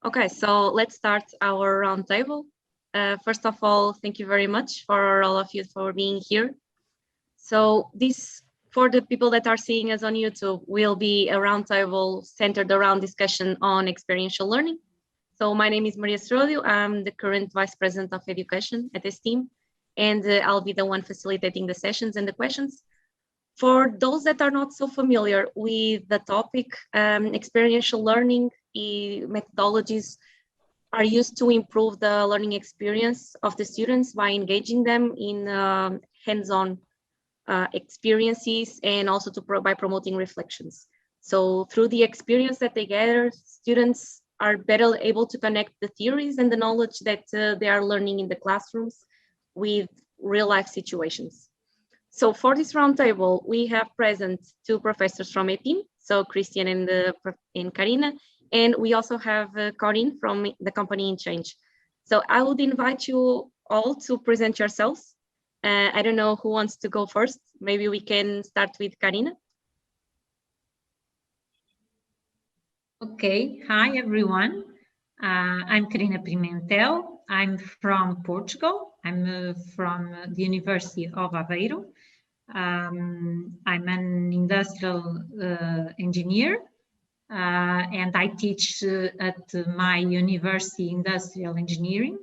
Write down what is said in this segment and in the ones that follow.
Okay, so let's start our roundtable. First of all, thank you very much for all of you for being here. So this, for the people that are seeing us on YouTube, will be a roundtable centered around discussion on experiential learning. So my name is Maria Strodio. I'm the current Vice President of Education at ESTIEM, and I'll be the one facilitating the sessions and the questions. For those that are not so familiar with the topic, experiential learning methodologies are used to improve the learning experience of the students by engaging them in hands-on experiences and also by promoting reflections. So through the experience that they gather, students are better able to connect the theories and the knowledge that they are learning in the classrooms with real life situations. So for this roundtable, we have present two professors from ESTIEM, so Christian and Karina, and we also have Corinne from the company Inchainge. So I would invite you all to present yourselves. I don't know who wants to go first. Maybe we can start with Karina. Okay, hi everyone. I'm Karina Pimentel. I'm from Portugal. I'm from the University of Aveiro. I'm an industrial engineer and I teach at my university industrial engineering.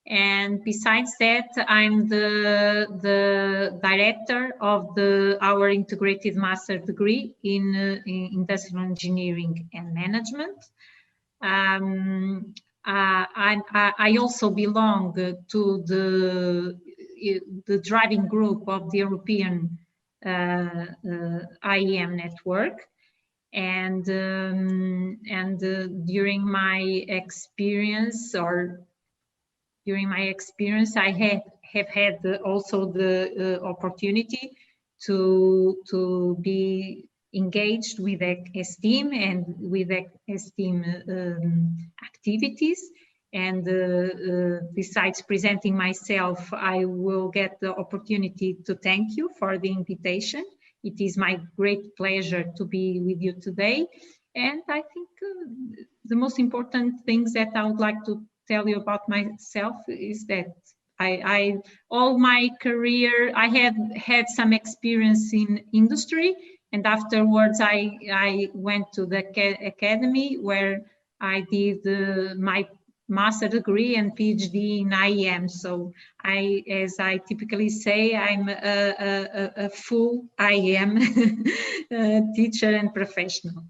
And besides that, I'm the director of our integrated master degree in industrial engineering and management. I also belong to the driving group of the European IEM network. And during my experience, I have had also the opportunity to be engaged with ESTIEM and with ESTIEM activities. And besides presenting myself, I will get the opportunity to thank you for the invitation. It is my great pleasure to be with you today. And I think the most important things that I would like to tell you about myself is that all my career, I have had some experience in industry, and afterwards I went to the academy where I did my master degree and PhD in IEM. So as I typically say, I'm a full IEM teacher and professional.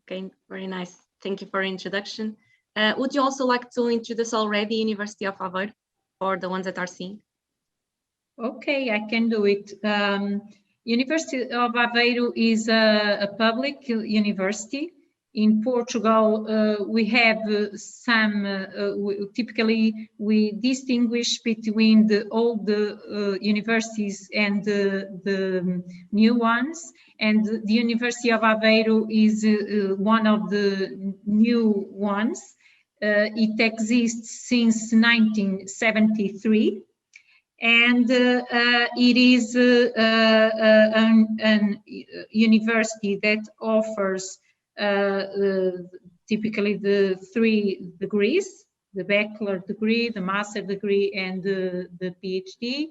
Okay, very nice. Thank you for the introduction. Would you also like to introduce already University of Aveiro for the ones that are seeing? Okay, I can do it. University of Aveiro is a public university. In Portugal, we have typically we distinguish between the old universities and the new ones. And the University of Aveiro is one of the new ones. It exists since 1973. And it is an university that offers typically the 3 degrees, the bachelor degree, the master degree, and the PhD.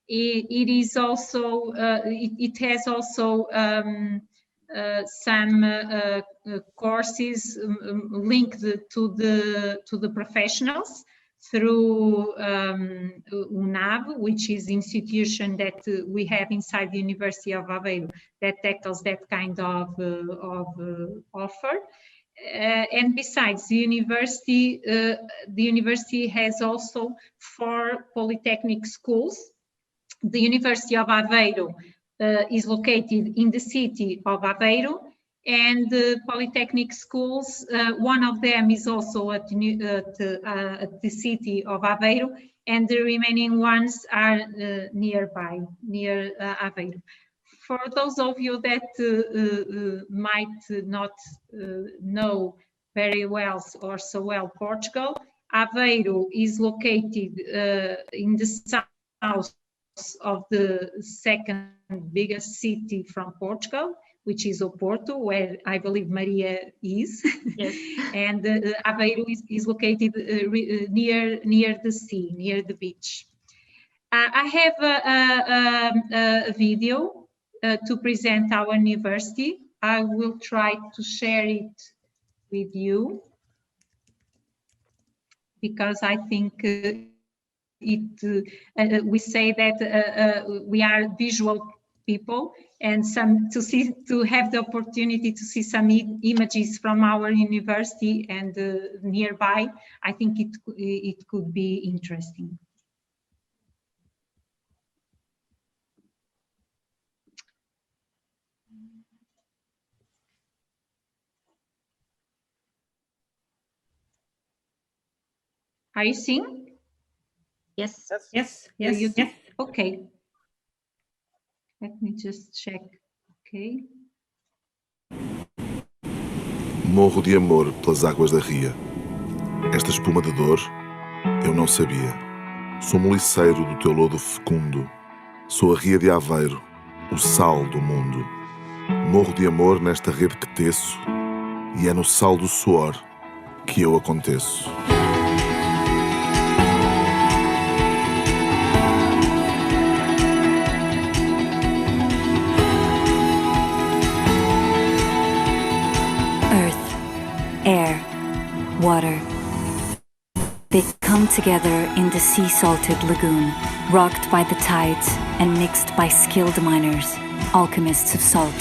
It is also, it has also some courses linked to the professionals through UNAV, which is the institution that we have inside the University of Aveiro that tackles that kind of offer. And besides, the university has also 4 polytechnic schools. The University of Aveiro is located in the city of Aveiro, and the polytechnic schools, one of them is also at the city of Aveiro, and the remaining ones are nearby, near Aveiro. For those of you that might not know very well or so well Portugal, Aveiro is located in the south of the second biggest city from Portugal, which is Oporto, where I believe Maria is. Yes. And Aveiro is located near the sea, near the beach. I have a video to present our university. I will try to share it with you because I think we say that we are visual people, and to have the opportunity to see some images from our university and nearby, I think it could be interesting. Are you seeing? Yes. Yes. Yes. Yes. Okay. Let me just check. Okay. Morro de amor pelas águas da ria. Esta espuma de dor, eu não sabia. Sou moliceiro do teu lodo fecundo. Sou a ria de Aveiro, o sal do mundo. Morro de amor nesta rede que teço, e é no sal do suor que eu aconteço. Air, water. They come together in the sea-salted lagoon, rocked by the tides and mixed by skilled miners, alchemists of salt.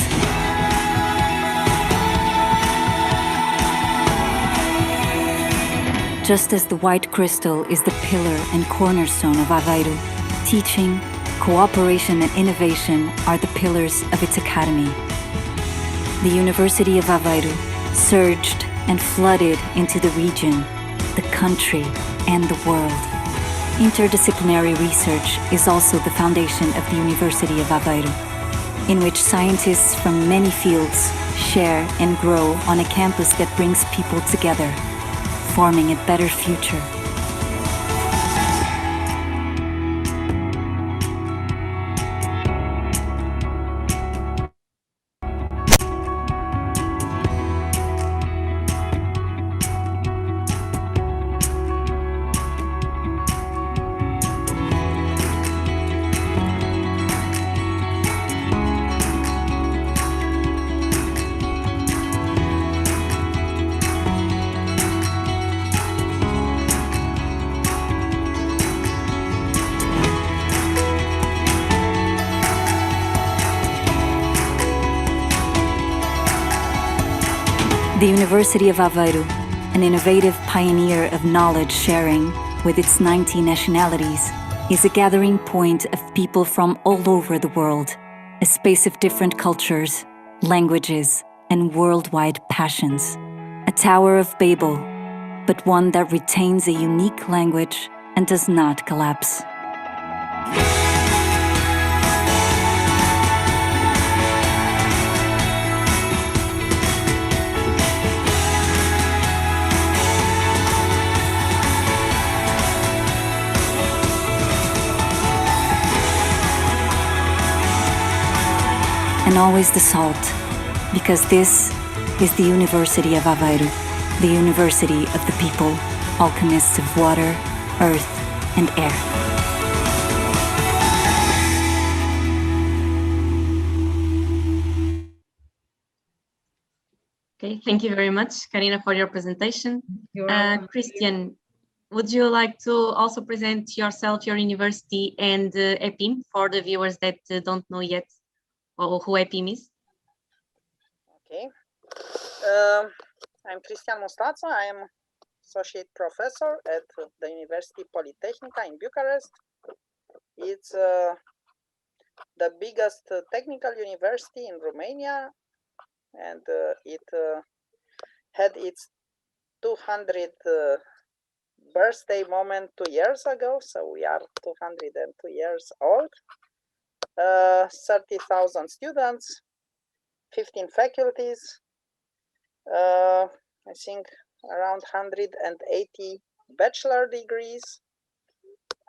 Just as the white crystal is the pillar and cornerstone of Aveiro, teaching, cooperation and innovation are the pillars of its academy. The University of Aveiro surged and flooded into the region, the country, and the world. Interdisciplinary research is also the foundation of the University of Aveiro, in which scientists from many fields share and grow on a campus that brings people together, forming a better future. The University of Aveiro, an innovative pioneer of knowledge sharing with its 90 nationalities, is a gathering point of people from all over the world, a space of different cultures, languages, and worldwide passions. A Tower of Babel, but one that retains a unique language and does not collapse. And always the salt, because this is the University of Aveiro, the university of the people, alchemists of water, earth, and air. Okay, thank you very much, Karina, for your presentation. Christian, would you like to also present yourself, your university, and EPIM for the viewers that don't know yet who EPIM is? Okay. I'm Cristian Mustața. I am associate professor at the University Polytechnica in Bucharest. It's the biggest technical university in Romania, and it had its 200th birthday moment 2 years ago, so we are 202 years old. 30,000 students, 15 faculties, I think around 180 bachelor degrees,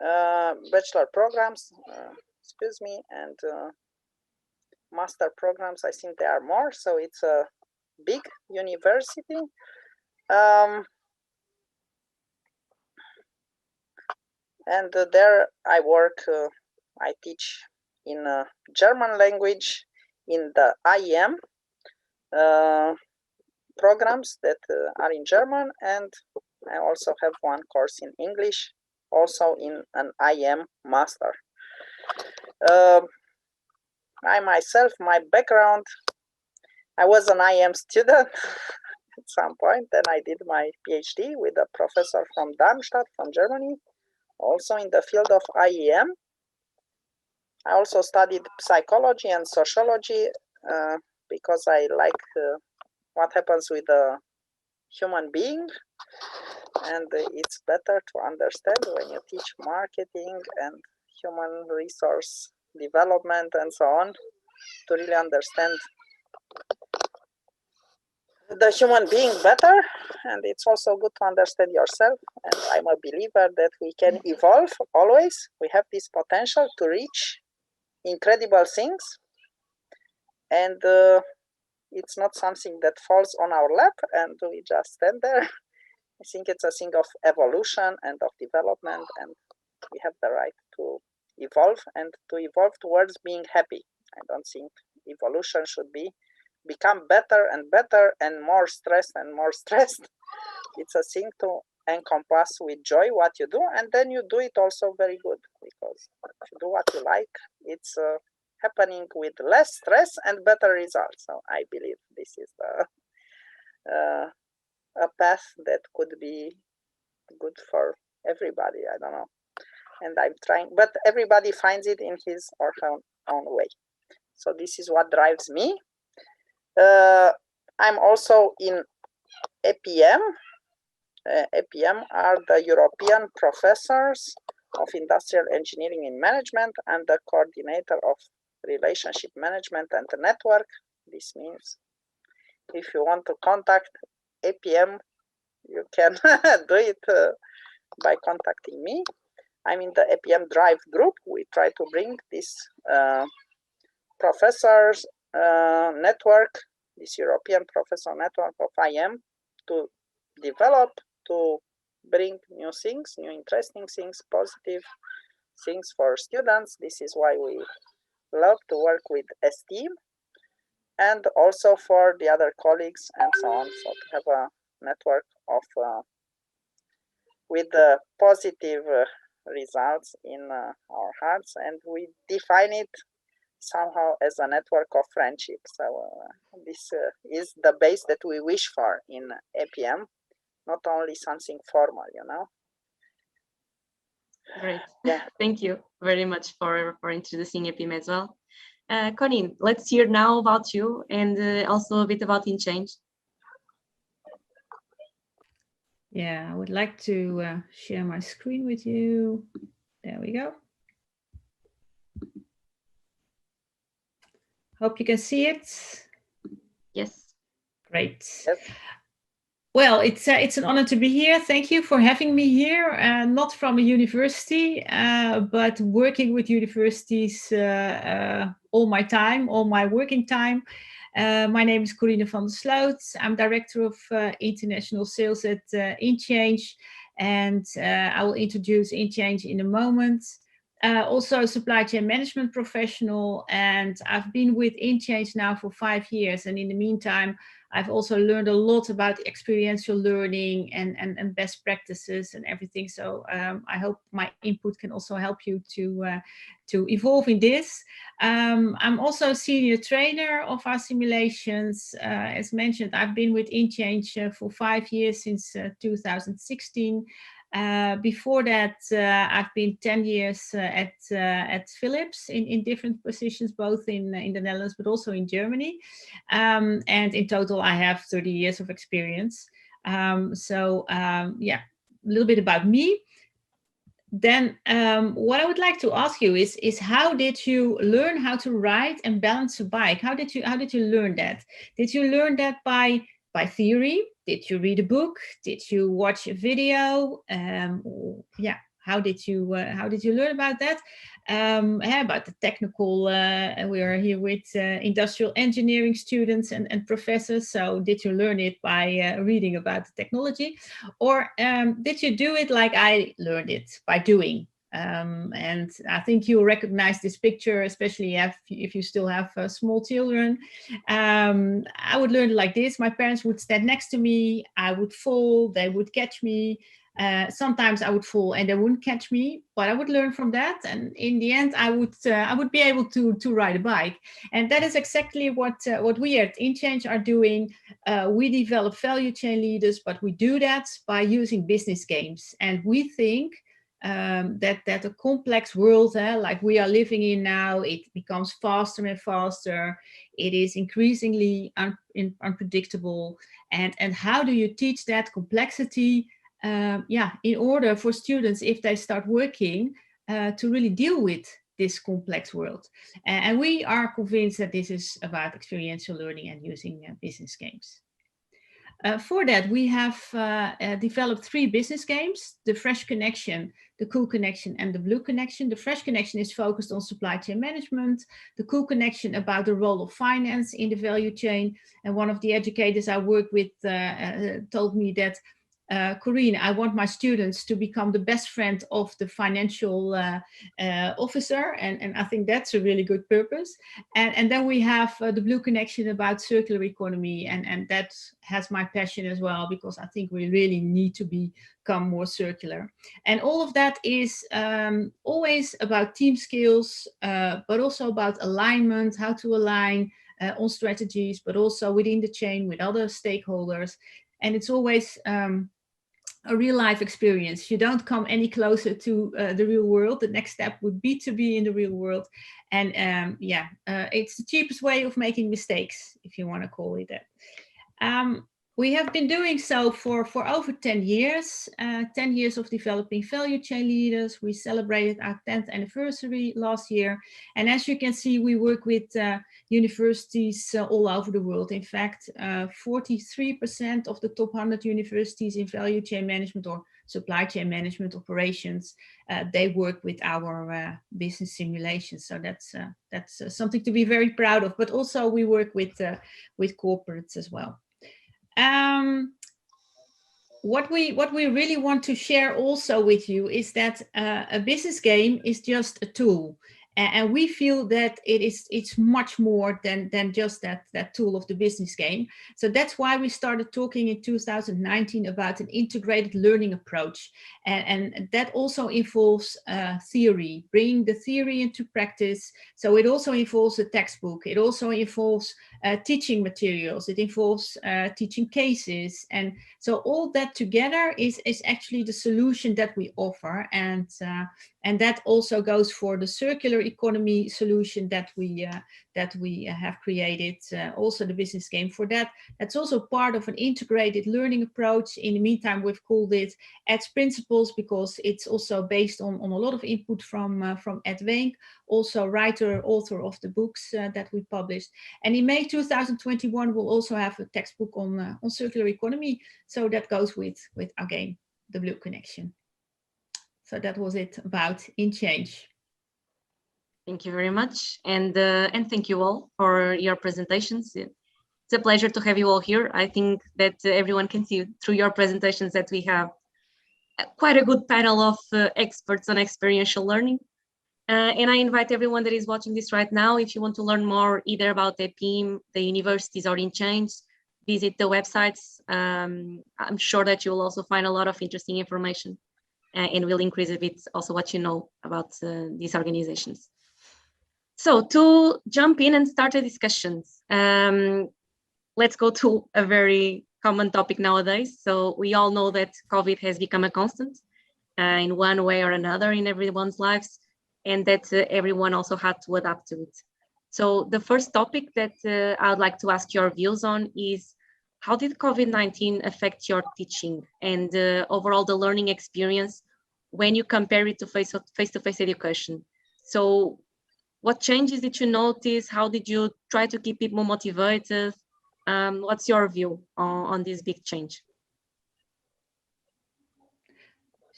bachelor programs, excuse me, and master programs, I think there are more. So it's a big university. And there I work, I teach in German language in the IEM programs that are in German, and I also have one course in English, also in an IEM master. I myself, my background, I was an IEM student at some point, then I did my PhD with a professor from Darmstadt, from Germany, also in the field of IEM. I also studied psychology and sociology because I like what happens with the human being, and it's better to understand when you teach marketing and human resource development and so on, to really understand the human being better. And it's also good to understand yourself, and I'm a believer that we can evolve always. We have this potential to reach incredible things, and it's not something that falls on our lap and we just stand there. I think it's a thing of evolution and of development, and we have the right to evolve and to evolve towards being happy. I don't think evolution should become better and better and more stressed and more stressed. It's a thing to encompass with joy what you do, and then you do it also very good, because if you do what you like, it's happening with less stress and better results. So I believe this is a path that could be good for everybody. I don't know, and I'm trying, but everybody finds it in his or her own way. So this is what drives me. I'm also in EPM. EPM are the European Professors of Industrial Engineering and Management and the coordinator of Relationship Management and the Network. This means if you want to contact EPM, you can do it by contacting me. I'm in the EPM Drive group. We try to bring this professors network, this European Professor Network of IM, to develop, to bring new things, new interesting things, positive things for students. This is why we love to work with ESTIEM, and also for the other colleagues and so on. So to have a network of with the positive results in our hearts, and we define it somehow as a network of friendship. So this is the base that we wish for in EPM, not only something formal, you know. Great. Yeah. Thank you very much for introducing EPM as well. Corinne, let's hear now about you and also a bit about Inchainge. Yeah, I would like to share my screen with you. There we go. Hope you can see it. Yes. Great. Yes. Well, it's an honor to be here. Thank you for having me here. Not from a university, but working with universities all my time, all my working time. My name is Karina van der Sloot. I'm Director of International Sales at Inchainge, and I will introduce Inchainge in a moment. Also a supply chain management professional, and I've been with Inchainge now for 5 years, and in the meantime I've also learned a lot about experiential learning and best practices and everything. So I hope my input can also help you to evolve in this. I'm also a senior trainer of our simulations. As mentioned, I've been with Inchainge for 5 years, since 2016. Before that, I've been 10 years at Philips in different positions, both in the Netherlands, but also in Germany. And in total, I have 30 years of experience. Yeah, a little bit about me. Then what I would like to ask you is how did you learn how to ride and balance a bike? How did you learn that? Did you learn that by theory? Did you read a book? Did you watch a video? Yeah, how did you learn about that? About the technical, we are here with industrial engineering students and professors. So did you learn it by reading about the technology, or did you do it like I learned it, by doing? And I think you'll recognize this picture, especially if you still have small children. I would learn it like this. My parents would stand next to me. I would fall, they would catch me. Sometimes I would fall and they wouldn't catch me, but I would learn from that. And in the end, I would be able to ride a bike. And that is exactly what we at Inchainge are doing. We develop value chain leaders, but we do that by using business games. And we think that a complex world like we are living in now, it becomes faster and faster. It is increasingly unpredictable. And how do you teach that complexity? In order for students, if they start working, to really deal with this complex world. And we are convinced that this is about experiential learning and using business games. For that, we have developed 3 business games: the Fresh Connection, the Cool Connection, and the Blue Connection. The Fresh Connection is focused on supply chain management, the Cool Connection about the role of finance in the value chain. And one of the educators I work with told me that, Karina, I want my students to become the best friend of the financial officer. And I think that's a really good purpose. And then we have the Blue Connection about circular economy. And that has my passion as well, because I think we really need to become more circular. And all of that is always about team skills, but also about alignment, how to align on strategies, but also within the chain with other stakeholders. And it's always a real life experience. You don't come any closer to the real world. The next step would be to be in the real world. And it's the cheapest way of making mistakes, if you want to call it that. We have been doing so for over 10 years, 10 years of developing value chain leaders. We celebrated our 10th anniversary last year. And as you can see, we work with universities all over the world. In fact, 43% of the top 100 universities in value chain management or supply chain management operations, they work with our business simulations. So that's something to be very proud of. But also we work with corporates as well. What we really want to share also with you is that a business game is just a tool, and we feel that it's much more than just that tool of the business game. So that's why we started talking in 2019 about an integrated learning approach, and that also involves theory, bringing the theory into practice. So it also involves a textbook. It also involves teaching materials. It involves teaching cases, and so all that together is actually the solution that we offer, and that also goes for the circular economy solution that we have created. Also the business game for that. That's also part of an integrated learning approach. In the meantime, we've called it ED's Principles, because it's also based on a lot of input from Ed Wenk, also writer, author of the books that we published. And in May 2021, we'll also have a textbook on circular economy. So that goes with our game, the Blue Connection. So that was it about Inchainge. Thank you very much, and thank you all for your presentations. It's a pleasure to have you all here. I think that everyone can see through your presentations that we have quite a good panel of experts on experiential learning. And I invite everyone that is watching this right now, if you want to learn more either about EPIM, the universities, or Inchainge, visit the websites. I'm sure that you will also find a lot of interesting information, and will increase a bit also what you know about these organizations. So to jump in and start the discussions, let's go to a very common topic nowadays. So we all know that COVID has become a constant in one way or another in everyone's lives, and that everyone also had to adapt to it. So the first topic that I would like to ask your views on is, how did COVID-19 affect your teaching and overall the learning experience when you compare it to face-to-face education? So what changes did you notice? How did you try to keep people motivated? What's your view on this big change?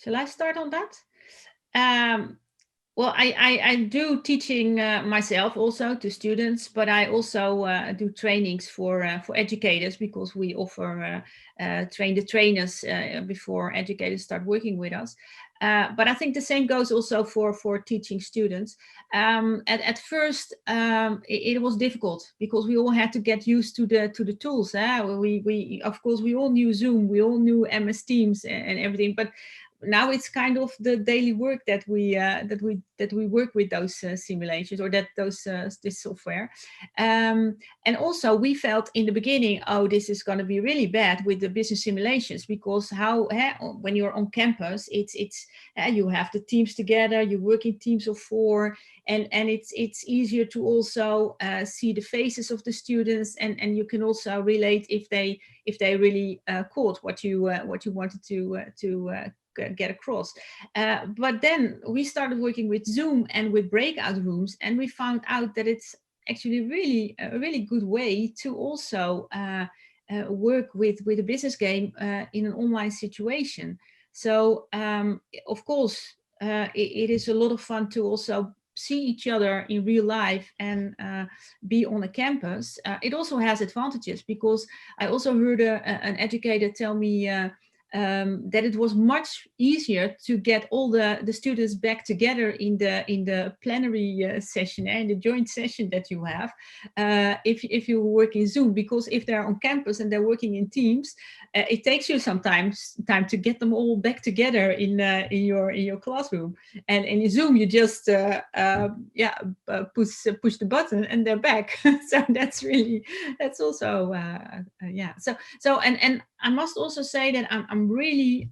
Shall I start on that? Well, I do teaching myself also to students, but I also do trainings for educators, because we offer train the trainers before educators start working with us. But I think the same goes also for teaching students. At first, it was difficult, because we all had to get used to the tools. We of course we all knew Zoom, we all knew MS Teams and everything, but now it's kind of the daily work that we work with those simulations, or that this software. And also we felt in the beginning, oh, this is going to be really bad with the business simulations, because when you're on campus, it's you have the teams together, you work in teams of 4, and it's easier to also see the faces of the students, and you can also relate if they really caught what you wanted to get across. But then we started working with Zoom and with breakout rooms, and we found out that it's actually really a really good way to also work with a business game in an online situation. So of course it is a lot of fun to also see each other in real life and be on a campus. It also has advantages, because I also heard an educator tell me that it was much easier to get all the students back together in the plenary session and the joint session that you have if you work in Zoom, because if they're on campus and they're working in teams, it takes you sometimes time to get them all back together in your classroom. And in Zoom, you just push the button and they're back. So that's also yeah. So and I must also say that I'm really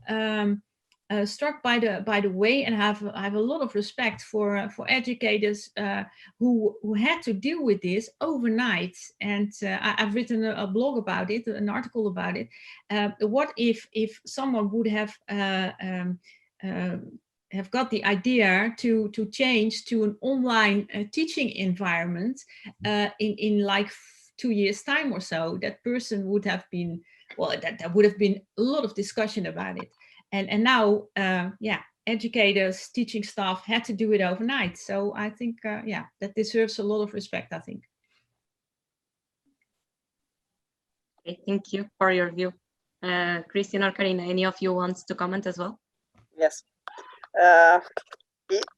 struck by the way, and have a lot of respect for educators who had to deal with this overnight. And I've written a blog about it, an article about it. What if someone would have got the idea to change to an online teaching environment in like 2 years' time or so? That person would have been, well, that would have been a lot of discussion about it. And now, educators, teaching staff had to do it overnight. So I think, that deserves a lot of respect, I think. Okay, thank you for your view. Christian or Karina, any of you wants to comment as well? Yes.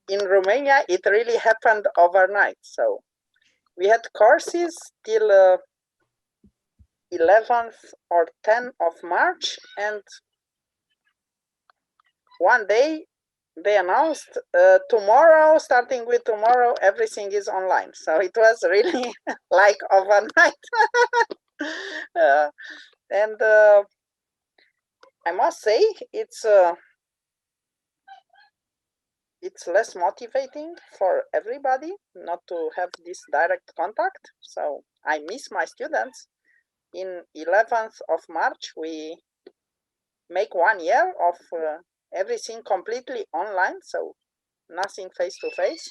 In Romania, it really happened overnight. So we had courses till 11th or 10th of March, and one day they announced tomorrow, starting with tomorrow, everything is online. So it was really like overnight. And I must say it's less motivating for everybody not to have this direct contact. So I miss my students. In 11th of March, we make 1 year of everything completely online, so nothing face-to-face.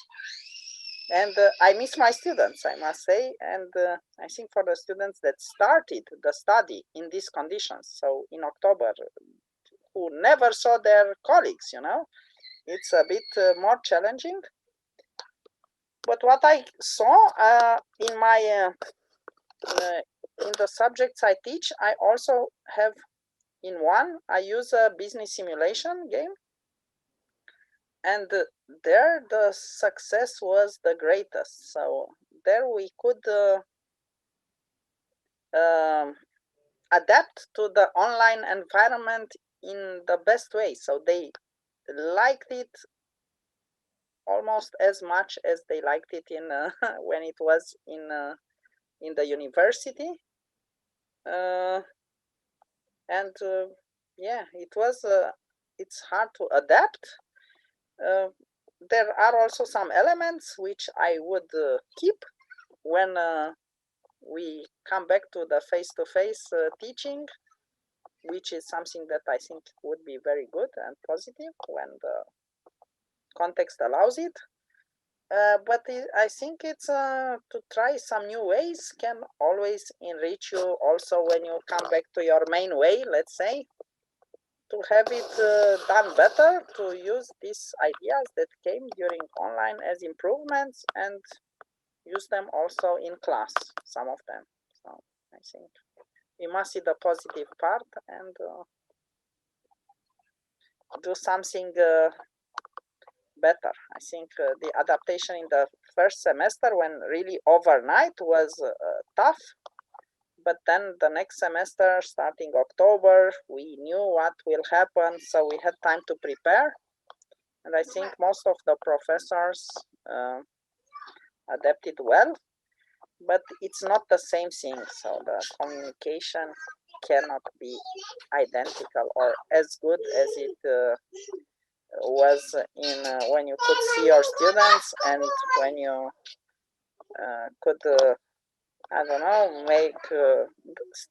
And I miss my students, I must say. And I think for the students that started the study in these conditions, so in October, who never saw their colleagues, it's a bit more challenging. But what I saw in my in the subjects I teach, I also have in one, I use a business simulation game. And there the success was the greatest. So there we could adapt to the online environment in the best way. So they liked it almost as much as they liked it in when it was in the university. And yeah, it's hard to adapt. There are also some elements which I would keep when we come back to the face-to-face teaching, which is something that I think would be very good and positive when the context allows it. But I think it's to try some new ways can always enrich you also when you come back to your main way, let's say. to have it done better, to use these ideas that came during online as improvements and use them also in class, some of them. So I think we must see the positive part and do something better. I think the adaptation in the first semester, when really overnight, was tough. But then the next semester, starting October, we knew what will happen, so we had time to prepare. And I think most of the professors adapted well, but it's not the same thing. So the communication cannot be identical or as good as it was in when you could see your students and when you could I don't know, make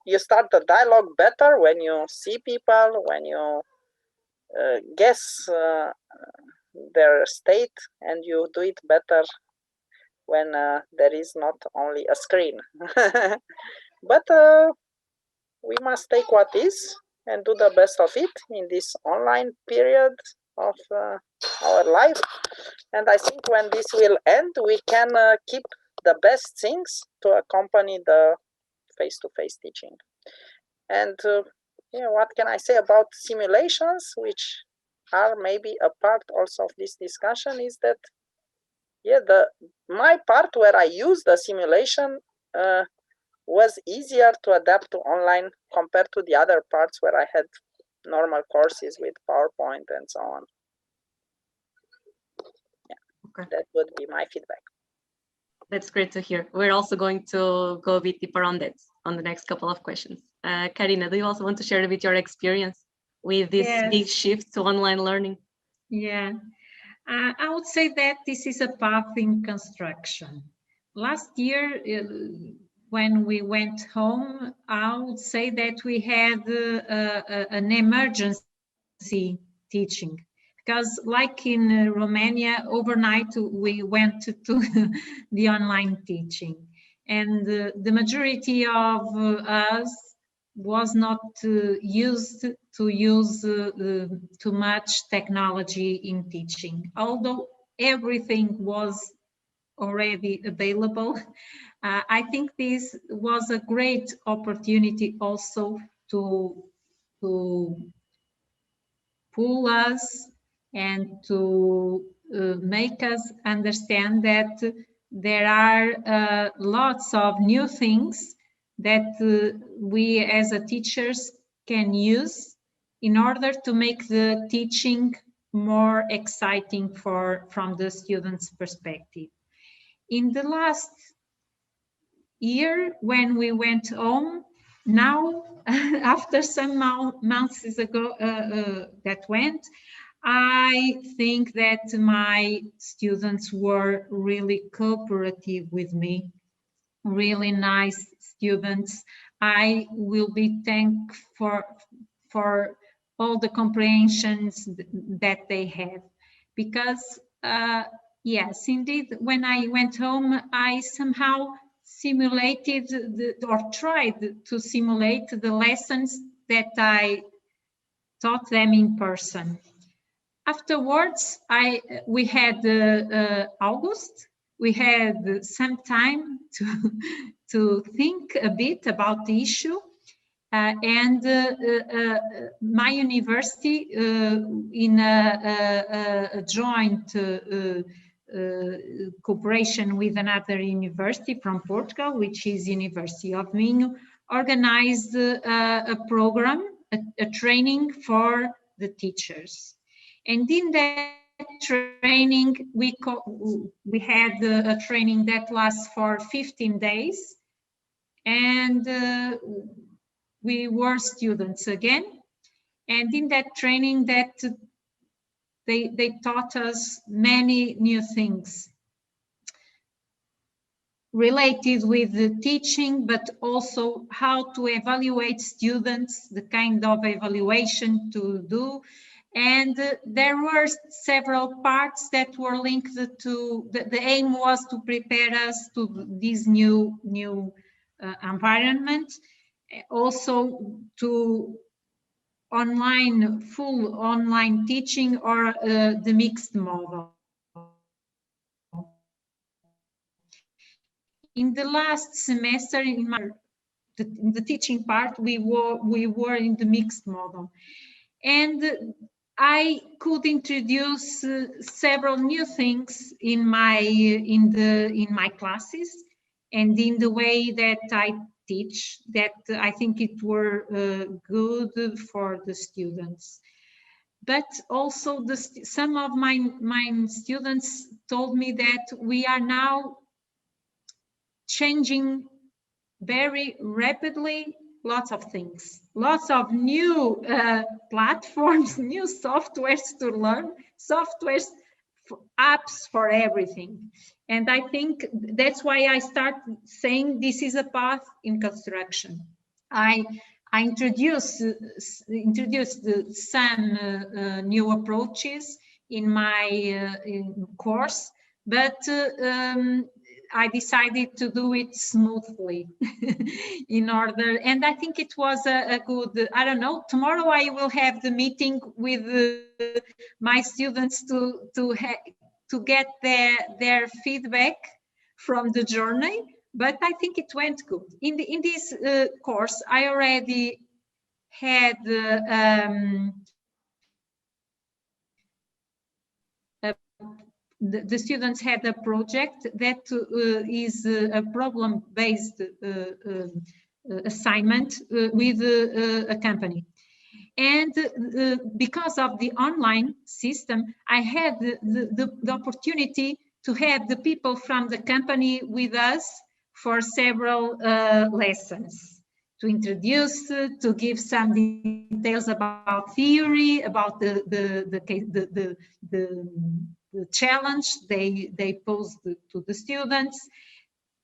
you start the dialogue better when you see people, when you guess their state, and you do it better when there is not only a screen. But we must take what is and do the best of it in this online period of our life. And I think when this will end, we can keep the best things to accompany the face-to-face teaching. And yeah, what can I say about simulations, which are maybe a part also of this discussion, is that yeah, my part where I use the simulation was easier to adapt to online compared to the other parts where I had normal courses with PowerPoint and so on. Yeah, okay. That would be my feedback. That's great to hear. We're also going to go a bit deeper on that on the next couple of questions. Karina, do you also want to share a bit your experience with this big shift to online learning? Yeah, I would say that this is a path in construction. Last year, when we went home, I would say that we had an emergency teaching. Because like in Romania, overnight we went to the online teaching. And the majority of us was not used to use too much technology in teaching. Although everything was already available, I think this was a great opportunity also to pull us and to make us understand that there are lots of new things that we as a teachers can use in order to make the teaching more exciting from the students' perspective. In the last year, when we went home, now after some months ago that went, I think that my students were really cooperative with me, really nice students. I will be thankful for all the comprehensions that they have, because yes, indeed, when I went home, I somehow simulated or tried to simulate the lessons that I taught them in person. Afterwards, we had August. We had some time to think a bit about the issue. And my university, in a joint cooperation with another university from Portugal, which is University of Minho, organized a program, a training for the teachers. And in that training, we had a training that lasts for 15 days. And we were students again. And in that training, that they taught us many new things related with the teaching, but also how to evaluate students, the kind of evaluation to do. And there were several parts that were linked to, the aim was to prepare us to this new environment, also to full online teaching or the mixed model. In the last semester, in the teaching part, we were in the mixed model, and I could introduce several new things in my classes and in the way that I teach, that I think it were good for the students. But also some of my students told me that we are now changing very rapidly lots of things, lots of new platforms, new softwares to learn, apps for everything. And I think that's why I start saying this is a path in construction. I introduced some new approaches in my course, but I decided to do it smoothly in order, and I think it was a good, I don't know, tomorrow I will have the meeting with my students to get their feedback from the journey, but I think it went good. In this course, I already had the students had a project that is a problem-based assignment with a company. And because of the online system, I had the opportunity to have the people from the company with us for several lessons, to introduce, to give some details about theory, about the challenge they posed to the students.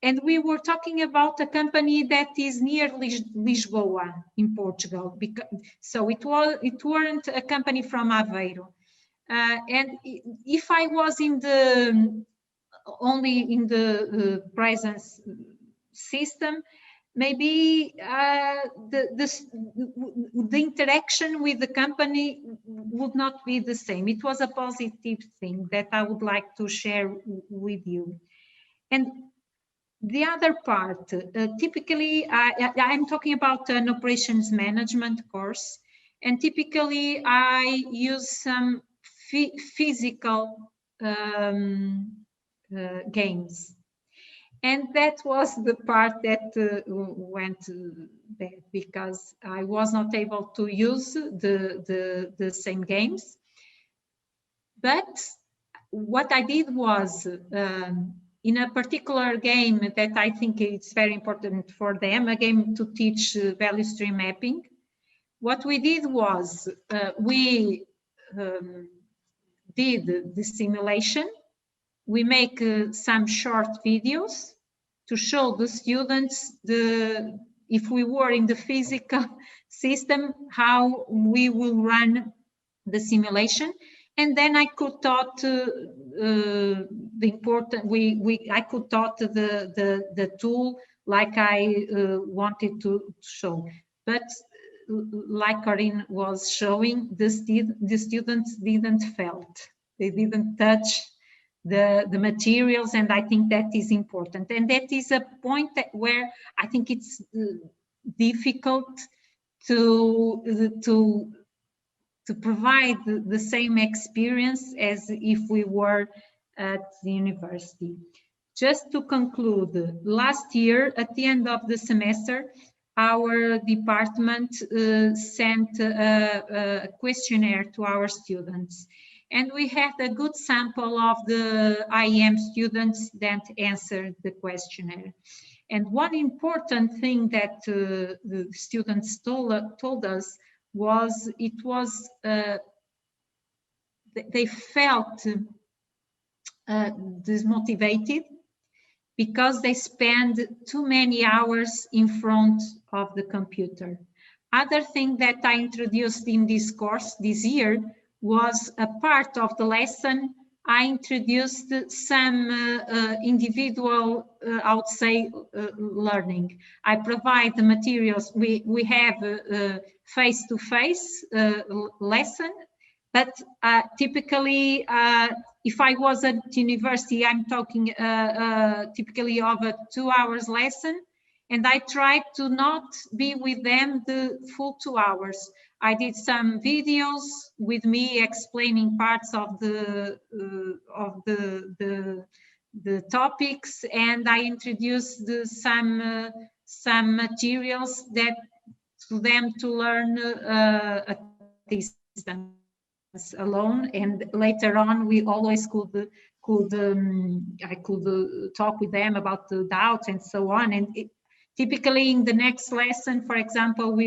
And we were talking about a company that is near Lisboa in Portugal. So it weren't a company from Aveiro. And if I was only in the presence system, maybe the interaction with the company would not be the same. It was a positive thing that I would like to share with you. And the other part, typically, I'm talking about an operations management course, and typically I use some physical games. And that was the part that went bad, because I was not able to use the same games. But what I did was, in a particular game that I think it's very important for them, a game to teach value stream mapping, what we did was we did the simulation. We make some short videos to show the students if we were in the physical system, how we will run the simulation. And then I could taught the tool like I wanted to show. But like Karina was showing, the students didn't felt, they didn't touch the materials, and I think that is important. And that is a point where I think it's difficult to provide the same experience as if we were at the university. Just to conclude, last year at the end of the semester, our department sent a questionnaire to our students. And we had a good sample of the IEM students that answered the questionnaire. And one important thing that the students told us was they felt dismotivated because they spend too many hours in front of the computer. Other thing that I introduced in this course this year was a part of the lesson I introduced some individual, I would say, learning. I provide the materials. We have face-to-face lesson, but typically, if I was at university, I'm talking typically of a 2 hours lesson, and I tried to not be with them the full 2 hours. I did some videos with me explaining parts of the topics, and I introduced some materials that to them to learn at distance alone. And later on, we always I could talk with them about the doubts and so on. And typically in the next lesson, for example,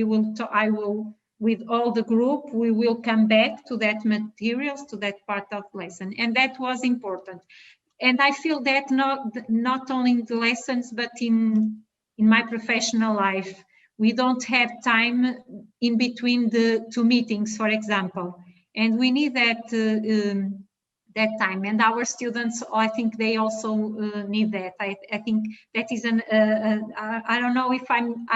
I will with all the group, we will come back to that materials, to that part of lesson. And that was important. And I feel that not only in the lessons, but in my professional life, we don't have time in between the two meetings, for example. And we need that that time, and our students, I think they also need that. I think that is I don't know if I'm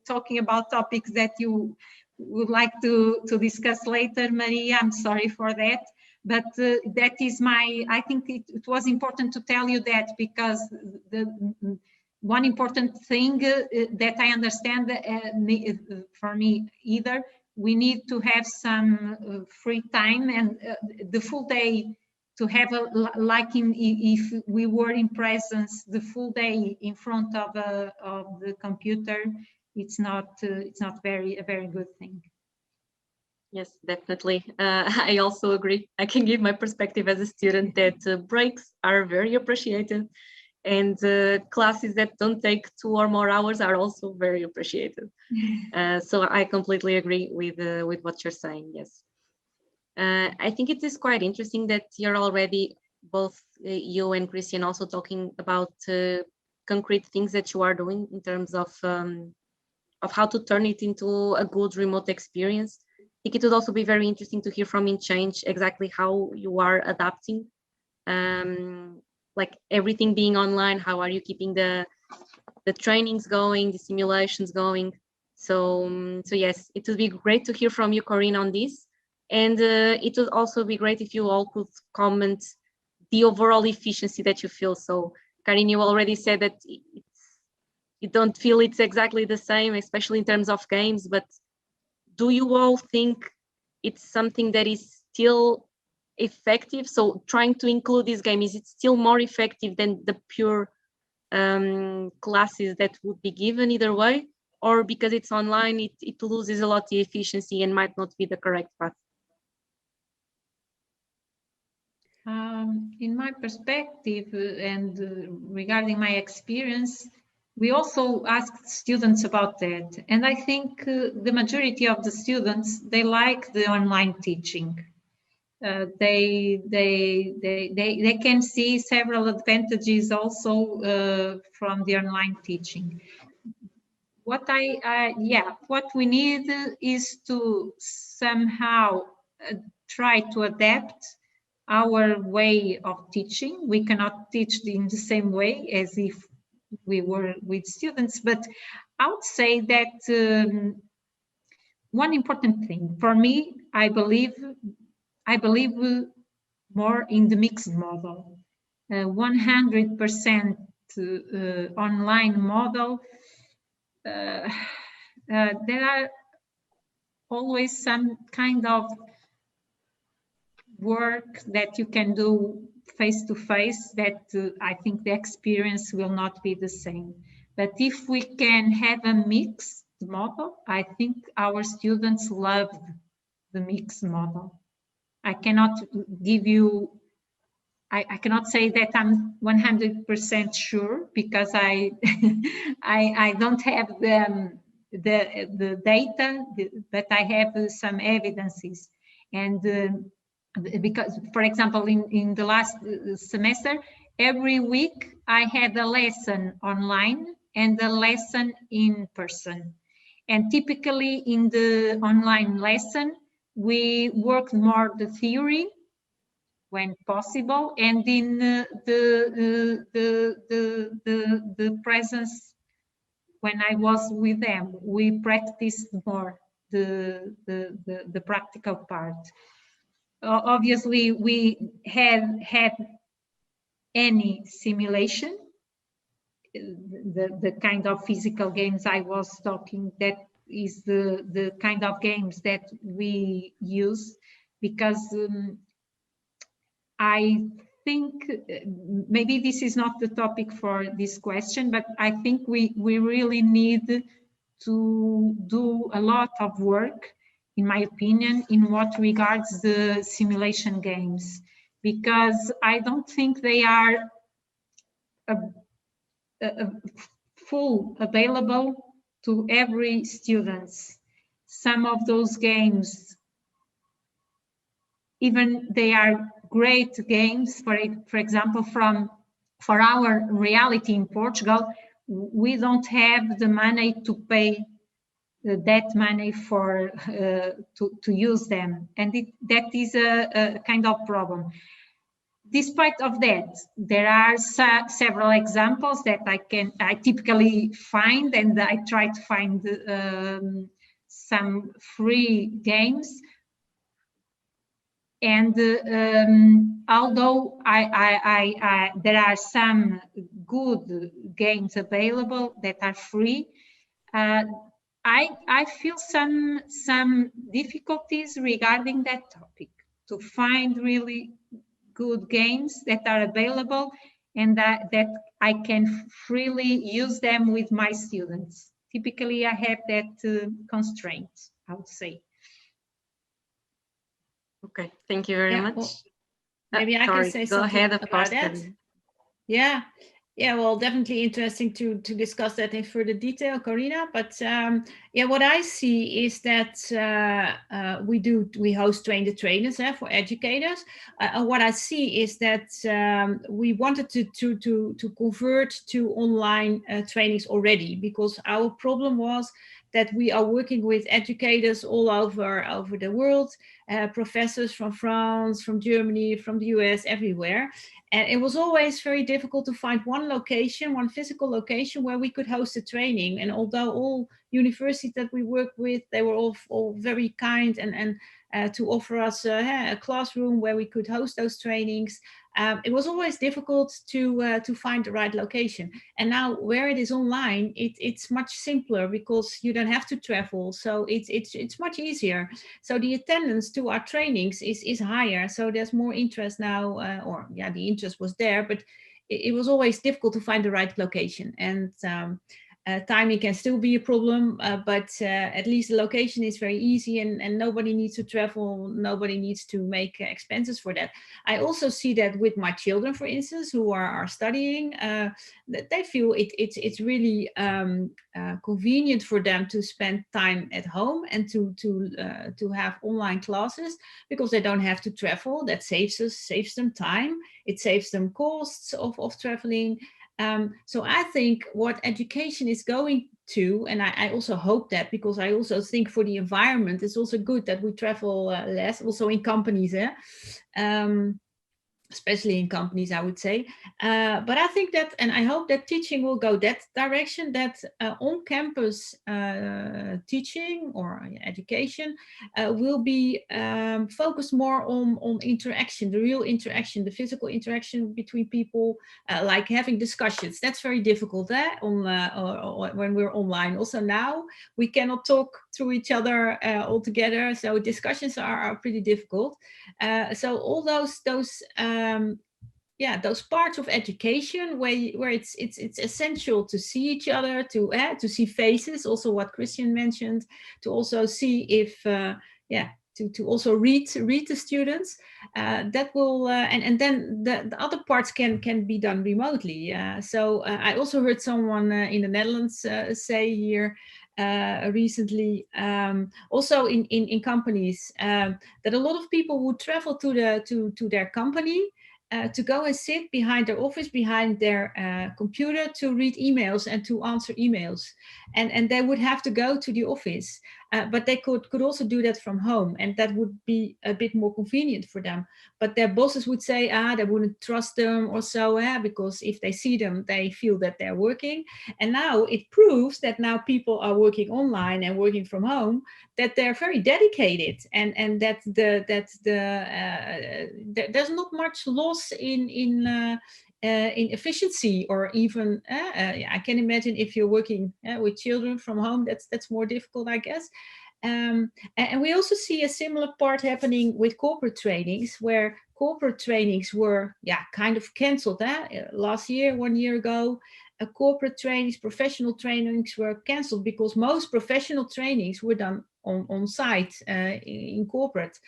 talking about topics that you would like to discuss later, Maria. I'm sorry for that, but that is I think it was important to tell you that, because the one important thing that I understand for me either, we need to have some free time, and the full day to have like if we were in presence the full day in front of the computer, it's not a very good thing. Yes, definitely. I also agree. I can give my perspective as a student that breaks are very appreciated, and classes that don't take 2 or more hours are also very appreciated. So I completely agree with what you're saying. Yes. I think it is quite interesting that you're already, both you and Christian, also talking about concrete things that you are doing in terms of how to turn it into a good remote experience. I think it would also be very interesting to hear from Inchainge exactly how you are adapting, like everything being online. How are you keeping the trainings going, the simulations going? So yes, it would be great to hear from you, Karina, on this. And it would also be great if you all could comment the overall efficiency that you feel. So, Karina, you already said that you don't feel it's exactly the same, especially in terms of games, but do you all think it's something that is still effective? So trying to include this game, is it still more effective than the pure classes that would be given either way? Or because it's online, it loses a lot the efficiency and might not be the correct path? In my perspective and regarding my experience, we also asked students about that. And I think the majority of the students, they like the online teaching. They can see several advantages also from the online teaching. What what we need is to somehow try to adapt our way of teaching. We cannot teach in the same way as if we were with students, but I would say that one important thing for me, I believe more in the mixed model. 100% online model. There are always some kind of work that you can do face-to-face that I think the experience will not be the same. But if we can have a mixed model, I think our students love the mixed model. I cannot give you, I cannot say that I'm 100% sure, because I don't have the data, but I have some evidences. And because, for example, in the last semester, every week I had a lesson online and a lesson in person. And typically in the online lesson, we worked more the theory, when possible, and in the presence when I was with them, we practiced more the practical part. Obviously, we had any simulation, the kind of physical games I was talking, that is the kind of games that we use, because I think maybe this is not the topic for this question, but I think we really need to do a lot of work, in my opinion, in what regards the simulation games, because I don't think they are full available to every students. Some of those games, even they are great games, for example, for our reality in Portugal, we don't have the money to pay that money for to use them, and that is a kind of problem. Despite of that, there are several examples that I typically find, and I try to find some free games. And although there are some good games available that are free, I feel some difficulties regarding that topic, to find really good games that are available and that I can freely use them with my students. Typically, I have that constraint, I would say. Okay, thank you very much. Well, maybe I can say something about that. Yeah, well, definitely interesting to discuss that in further detail, Karina. But yeah, what I see is that we host train the trainers for educators. What I see is that we wanted to convert to online trainings already, because our problem was that we are working with educators all over the world, professors from France, from Germany, from the US, everywhere. And it was always very difficult to find one location, one physical location where we could host a training. And although all universities that we work with, they were all very kind and to offer us a classroom where we could host those trainings, it was always difficult to find the right location. And now where it is online, it's much simpler, because you don't have to travel. So it's much easier. So the attendance to our trainings is higher. So there's more interest now, the interest was there, but it was always difficult to find the right location. And timing can still be a problem, but at least the location is very easy, and nobody needs to travel, nobody needs to make expenses for that. I also see that with my children, for instance, who are studying, that they feel it's really convenient for them to spend time at home and to have online classes, because they don't have to travel. That saves them time. It saves them costs of traveling. So I think what education is going to, and I also hope that, because I also think for the environment, it's also good that we travel less, also in companies, especially in companies, I would say. But I think that, and I hope that teaching will go that direction, that on-campus teaching or education will be focused more on interaction, the real interaction, the physical interaction between people, like having discussions. That's very difficult or when we're online. Also now, we cannot talk through each other all together, so discussions are pretty difficult. So all those parts of education where it's essential to see each other, to see faces, also what Christian mentioned, to also see if to also read the students, that will and then the other parts can be done remotely. So I also heard someone in the Netherlands say here recently, also in companies, that a lot of people would travel to their company to go and sit behind their office, behind their computer, to read emails and to answer emails, and they would have to go to the office. but they could also do that from home, and that would be a bit more convenient for them. But their bosses would say, they wouldn't trust them or so, because if they see them, they feel that they're working. And now it proves that now people are working online and working from home, that they're very dedicated, and that there's not much loss in efficiency, or even I can imagine if you're working with children from home, that's more difficult, I guess. And we also see a similar part happening with corporate trainings, where corporate trainings were kind of cancelled last year, 1 year ago. Corporate trainings, professional trainings were cancelled because most professional trainings were done on site in corporate,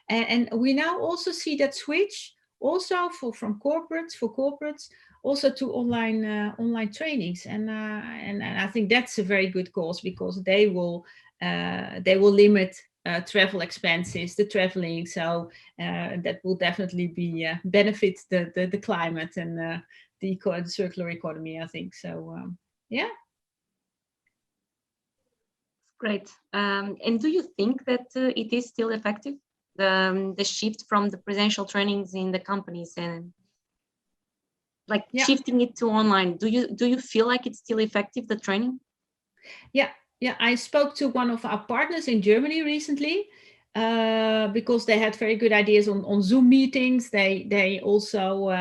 and we now also see that switch also from corporates also to online trainings, and I think that's a very good cause, because they will limit travel expenses, the traveling, so that will definitely be benefit the climate and the circular economy, I think. So yeah. Great. And do you think that it is still effective, the shift from the presential trainings in the companies and shifting it to online? Do you feel like it's still effective, the training? Yeah, I spoke to one of our partners in Germany recently, because they had very good ideas on Zoom meetings. They also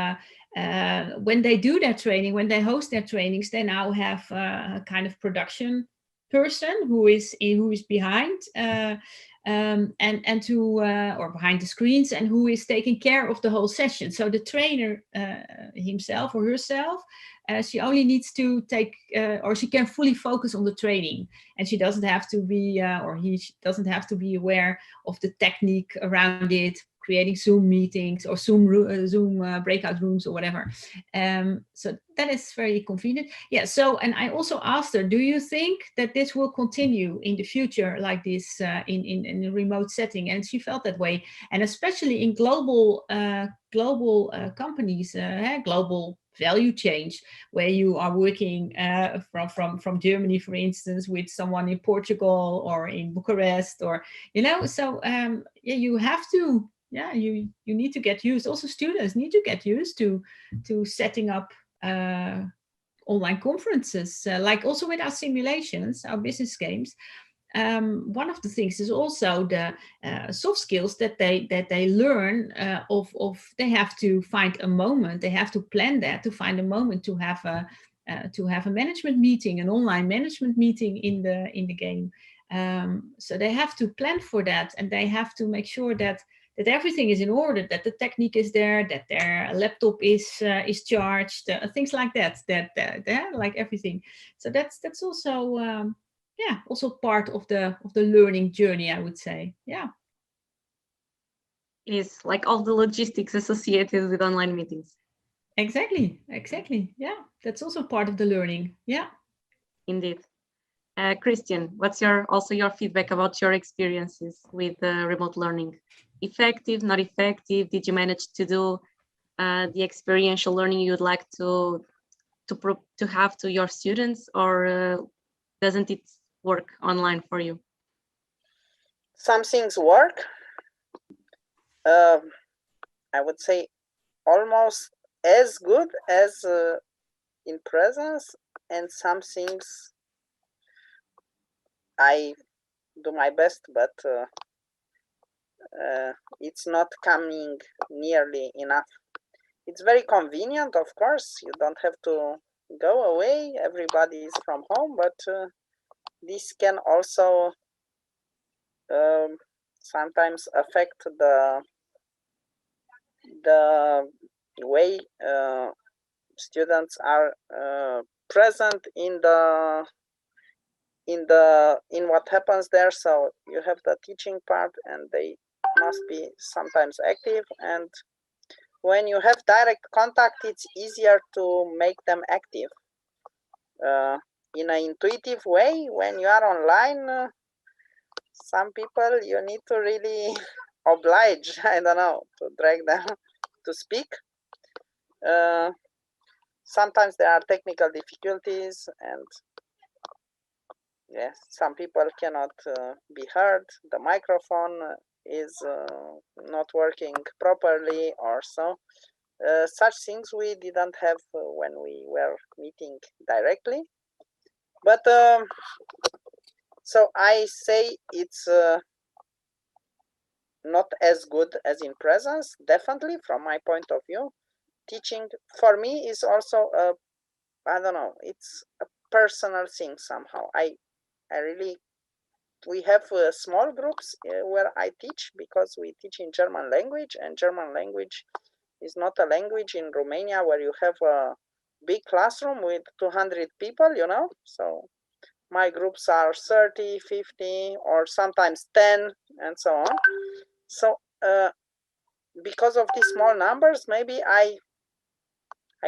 when they do their training, when they host their trainings, they now have a kind of production person who is behind and to or behind the screens, and who is taking care of the whole session. So the trainer himself or herself, she only needs to take or she can fully focus on the training, and she doesn't have to be or he doesn't have to be aware of the technique around it, creating Zoom meetings or Zoom breakout rooms or whatever. So that is very convenient. Yeah. So, and I also asked her, do you think that this will continue in the future like this in a remote setting? And she felt that way, and especially in global companies, global value change, where you are working from Germany, for instance, with someone in Portugal or in Bucharest, or so you have to. Yeah, you need to get used. Also, students need to get used to setting up online conferences, like also with our simulations, our business games. One of the things is also the soft skills that they learn of they have to find a moment, they have to plan that, to find a moment to have a management meeting, an online management meeting in the game. So they have to plan for that, and they have to make sure that everything is in order, that the technique is there, that their laptop is charged, things like that like everything. So that's also also part of the learning journey, I would say. Yeah, it is like all the logistics associated with online meetings. Exactly. Yeah, that's also part of the learning. Yeah, indeed. Christian, what's your feedback about your experiences with remote learning? Effective, not effective? Did you manage to do the experiential learning you'd like to have to your students, or doesn't it work online for you? Some things work. I would say almost as good as in presence, and some things I do my best, but it's not coming nearly enough. It's very convenient, of course. You don't have to go away. Everybody is from home, but this can also sometimes affect the way students are present in what happens there. So you have the teaching part, and they must be sometimes active, and when you have direct contact, it's easier to make them active in an intuitive way. When you are online, some people you need to really oblige, I don't know, to drag them to speak. Sometimes there are technical difficulties, and yes, some people cannot be heard. The microphone is not working properly or so. Such things we didn't have when we were meeting directly. But so I say it's not as good as in presence, definitely from my point of view. Teaching for me is also a, I don't know, it's a personal thing somehow. I really, we have small groups where I teach, because we teach in German language, and German language is not a language in Romania where you have a big classroom with 200 people, you know. So my groups are 30, 50, or sometimes 10, and so on. So because of these small numbers, maybe I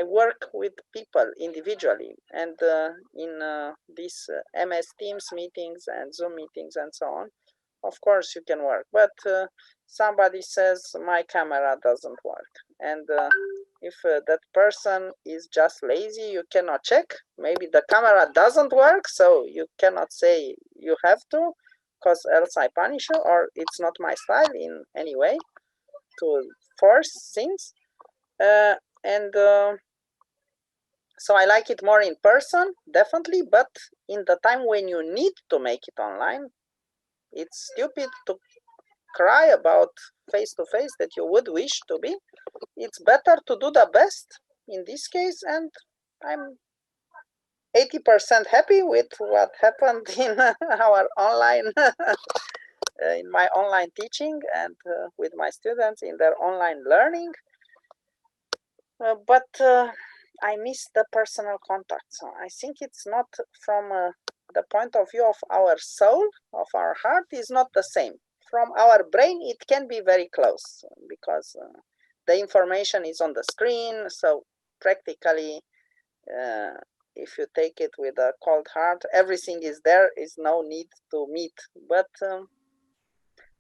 work with people individually, and in these MS Teams meetings and Zoom meetings and so on, of course you can work. But somebody says my camera doesn't work, and if that person is just lazy, you cannot check. Maybe the camera doesn't work, so you cannot say you have to, because else I punish you, or it's not my style in any way to force things. And so I like it more in person, definitely, but in the time when you need to make it online, it's stupid to cry about face-to-face that you would wish to be. It's better to do the best in this case, and I'm 80% happy with what happened in our online, in my online teaching, and with my students in their online learning. But I miss the personal contact. So I think it's not from the point of view of our soul, of our heart, is not the same. From our brain, it can be very close, because the information is on the screen. So practically, if you take it with a cold heart, everything is there, is no need to meet. But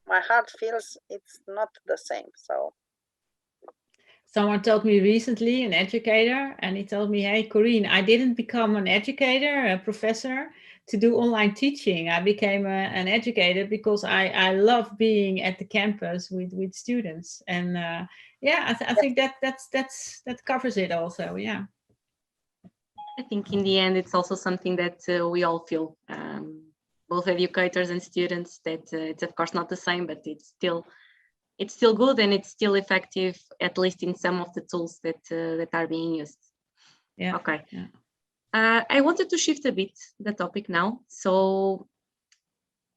my heart feels it's not the same. So someone told me recently, an educator, and he told me, hey, Karine, I didn't become an educator, a professor, to do online teaching. I became an educator because I love being at the campus with students. And yeah, I think that covers it also, yeah. I think in the end, it's also something that we all feel, both educators and students, that it's of course not the same, but it's still good, and it's still effective, at least in some of the tools that are being used. Yeah. Okay. Yeah. I wanted to shift a bit the topic now. So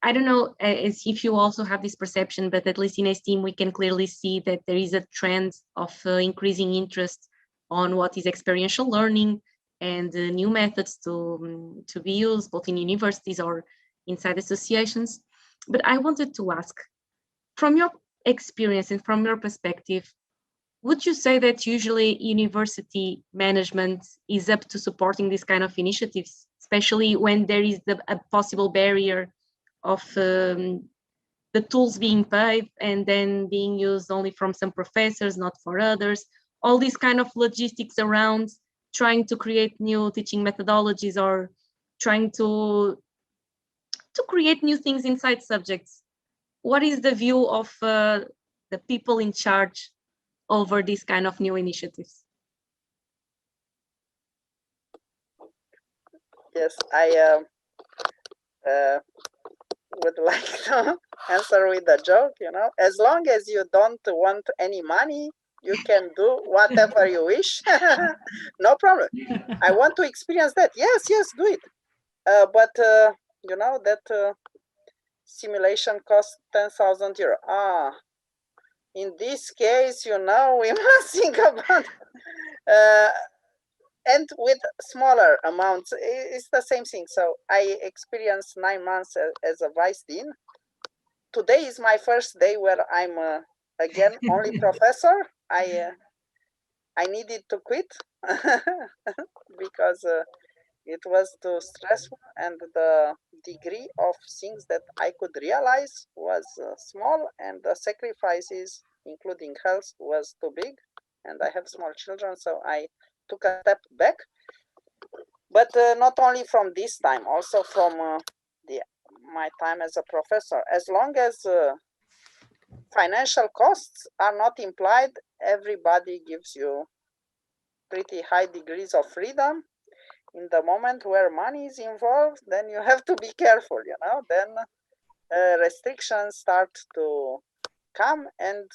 I don't know as if you also have this perception, but at least in ESTIEM, we can clearly see that there is a trend of increasing interest on what is experiential learning and new methods to be used both in universities or inside associations. But I wanted to ask, from your experience and from your perspective, would you say that usually university management is up to supporting this kind of initiatives, especially when there is a possible barrier of the tools being paid and then being used only from some professors, not for others? All these kind of logistics around trying to create new teaching methodologies or trying to create new things inside subjects. What is the view of the people in charge over these kind of new initiatives? yes, I would like to answer with a joke, you know, as long as you don't want any money, you can do whatever you wish. No problem. I want to experience that. Yes, do it. But you know that simulation costs 10,000 euro. In this case, you know, we must think about and with smaller amounts, it's the same thing. So I experienced 9 months as a vice dean. Today is my first day where I'm again only professor. I needed to quit because it was too stressful, and the degree of things that I could realize was small, and the sacrifices, including health, was too big. And I have small children, so I took a step back. But not only from this time, also from my time as a professor. As long as financial costs are not implied, everybody gives you pretty high degrees of freedom. In the moment where money is involved, then you have to be careful, you know, then restrictions start to come, and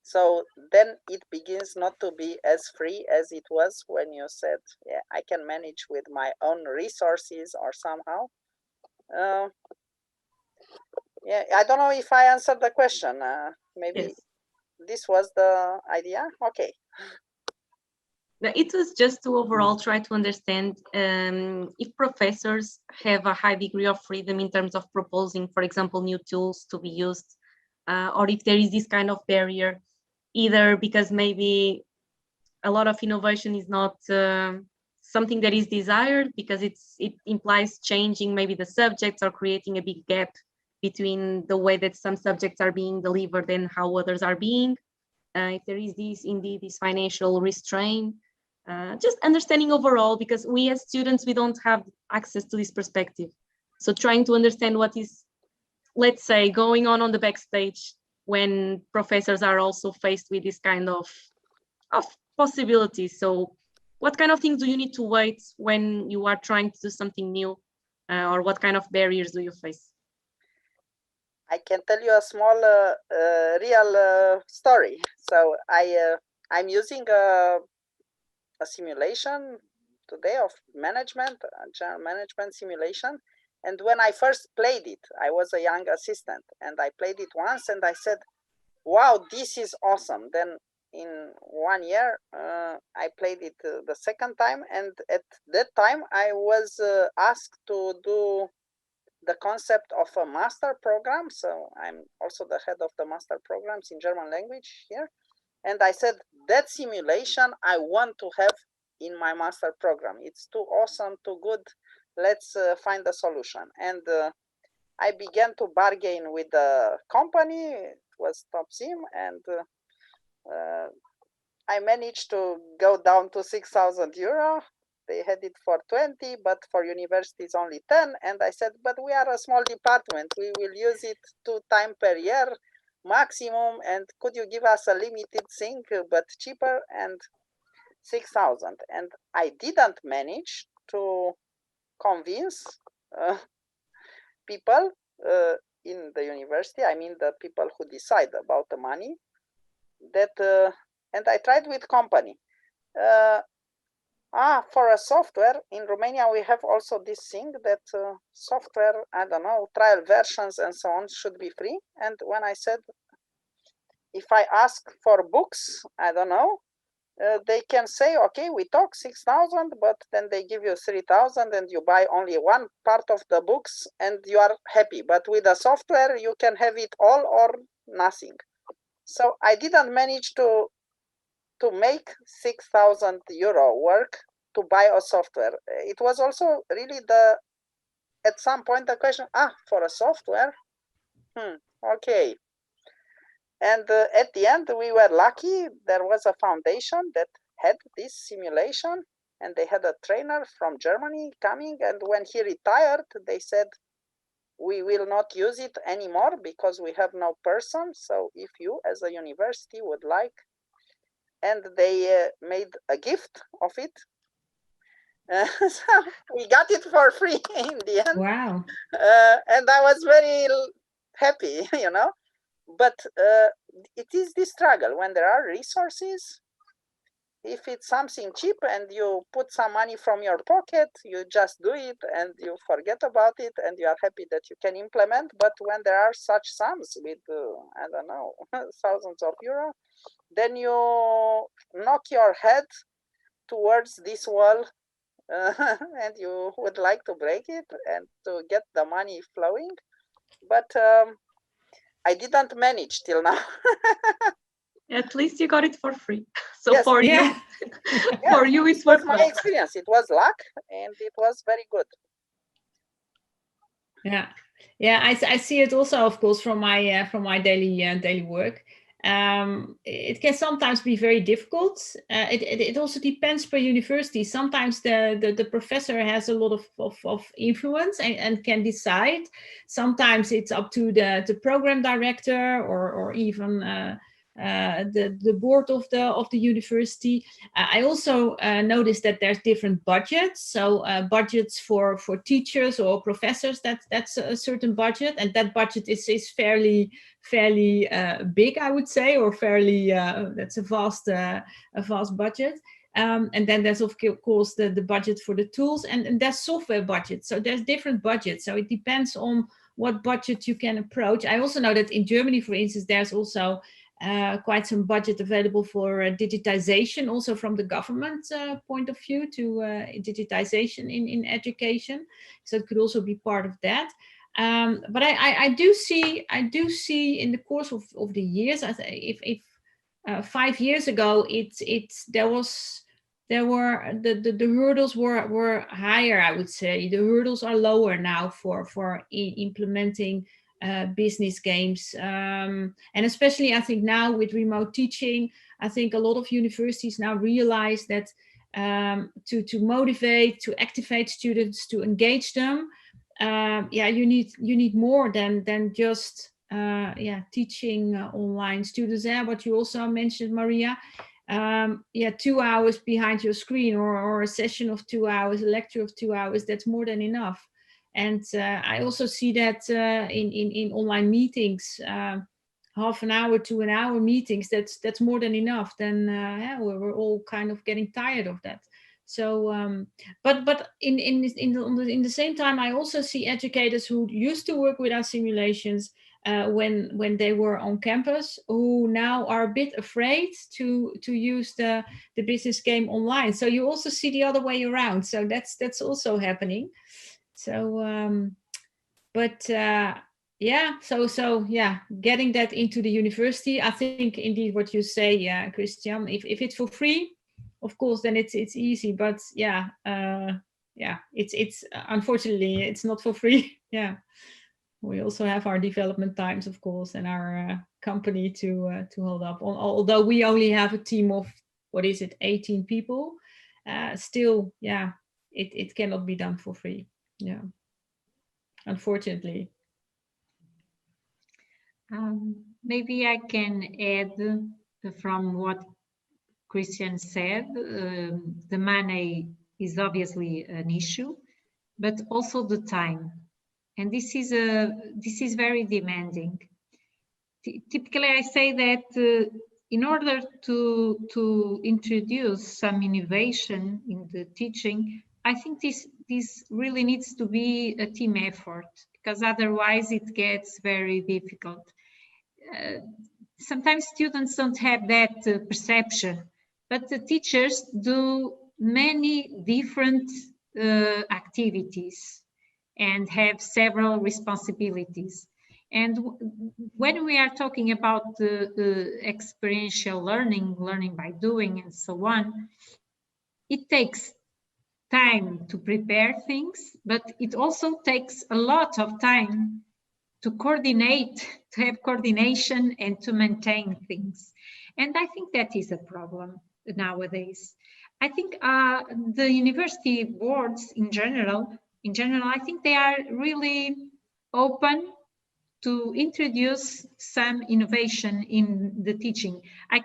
so then it begins not to be as free as it was when you said, yeah, I can manage with my own resources or somehow. Yeah, I don't know if I answered the question. Maybe Yes. this was the idea. Okay. It was just to overall try to understand if professors have a high degree of freedom in terms of proposing, for example, new tools to be used, or if there is this kind of barrier, either because maybe a lot of innovation is not something that is desired because it implies changing maybe the subjects or creating a big gap between the way that some subjects are being delivered and how others are being. If there is this financial restraint, just understanding overall, because we as students, we don't have access to this perspective. So trying to understand what is, let's say, going on the backstage when professors are also faced with this kind of possibilities. So what kind of things do you need to wait when you are trying to do something new, or what kind of barriers do you face? I can tell you a small real story. So I'm using a simulation today of management, general management simulation. And when I first played it, I was a young assistant, and I played it once, and I said, wow, this is awesome. Then in 1 year, I played it the second time. And at that time, I was asked to do the concept of a master program. So I'm also the head of the master programs in German language here. And I said, that simulation I want to have in my master program. It's too awesome, too good. Let's find a solution. And I began to bargain with the company. It was TopSim, and I managed to go down to 6,000 euro. They had it for 20, but for universities only 10. And I said, but we are a small department. We will use it 2 times per year maximum. And could you give us a limited thing, but cheaper? And 6,000. And I didn't manage to convince people in the university, I mean the people who decide about the money, that and I tried with company. For a software in Romania, we have also this thing that software, I don't know, trial versions and so on should be free. And when I said, if I ask for books, I don't know, they can say, okay, we talk 6,000, but then they give you 3,000 and you buy only one part of the books and you are happy. But with the software, you can have it all or nothing. So I didn't manage to make 6,000 euro work to buy a software. It was also really at some point the question, for a software? Okay. And at the end, we were lucky. There was a foundation that had this simulation, and they had a trainer from Germany coming. And when he retired, they said, we will not use it anymore because we have no person. So if you as a university would like, and they made a gift of it. So we got it for free in the end. Wow. And I was very happy, you know. But it is this struggle when there are resources. If it's something cheap and you put some money from your pocket, you just do it and you forget about it and you are happy that you can implement. But when there are such sums with, I don't know, thousands of euro, then you knock your head towards this wall and you would like to break it and to get the money flowing. But I didn't manage till now. At least you got it for free. So yes, for you, for you, it was my experience. It was luck, and it was very good. Yeah, I see it also, of course, from my daily work. It can sometimes be very difficult. It also depends per university. Sometimes the professor has a lot of influence and can decide. Sometimes it's up to the program director or even the board of the university. I also noticed that there's different budgets. So budgets for teachers or professors, that's a certain budget, and that budget is fairly big, I would say, or fairly that's a vast budget. And then there's of course the budget for the tools, and there's software budget. So there's different budgets. So it depends on what budget you can approach. I also know that in Germany, for instance, there's also quite some budget available for digitization, also from the government point of view, to digitization in education. So it could also be part of that. But I do see in the course of the years, if 5 years ago, the hurdles were higher, I would say. The hurdles are lower now for implementing business games, and especially I think now with remote teaching, I think a lot of universities now realize that to motivate, to activate students, to engage them, you need more than just teaching online students. What you also mentioned, Maria, 2 hours behind your screen, or a session of 2 hours, a lecture of 2 hours, that's more than enough. And I also see that in online meetings, half an hour to an hour meetings, that's more than enough. Then we're all kind of getting tired of that. So, but in the same time, I also see educators who used to work with our simulations when they were on campus, who now are a bit afraid to use the business game online. So you also see the other way around. So that's also happening. So, getting that into the university, I think indeed what you say, Christian, if it's for free, of course, then it's easy. But it's unfortunately it's not for free. Yeah, we also have our development times, of course, and our company to hold up. Although we only have a team of 18 people, still, it cannot be done for free. Yeah, unfortunately. Maybe I can add from what Christian said. The money is obviously an issue, but also the time, and this is very demanding. Typically, I say that in order to introduce some innovation in the teaching, I think this really needs to be a team effort, because otherwise it gets very difficult. Sometimes students don't have that perception, but the teachers do many different activities and have several responsibilities. And when we are talking about experiential learning by doing and so on, it takes time to prepare things, but it also takes a lot of time to coordinate, to have coordination and to maintain things. And I think that is a problem nowadays. I think the university boards in general, I think they are really open to introduce some innovation in the teaching. I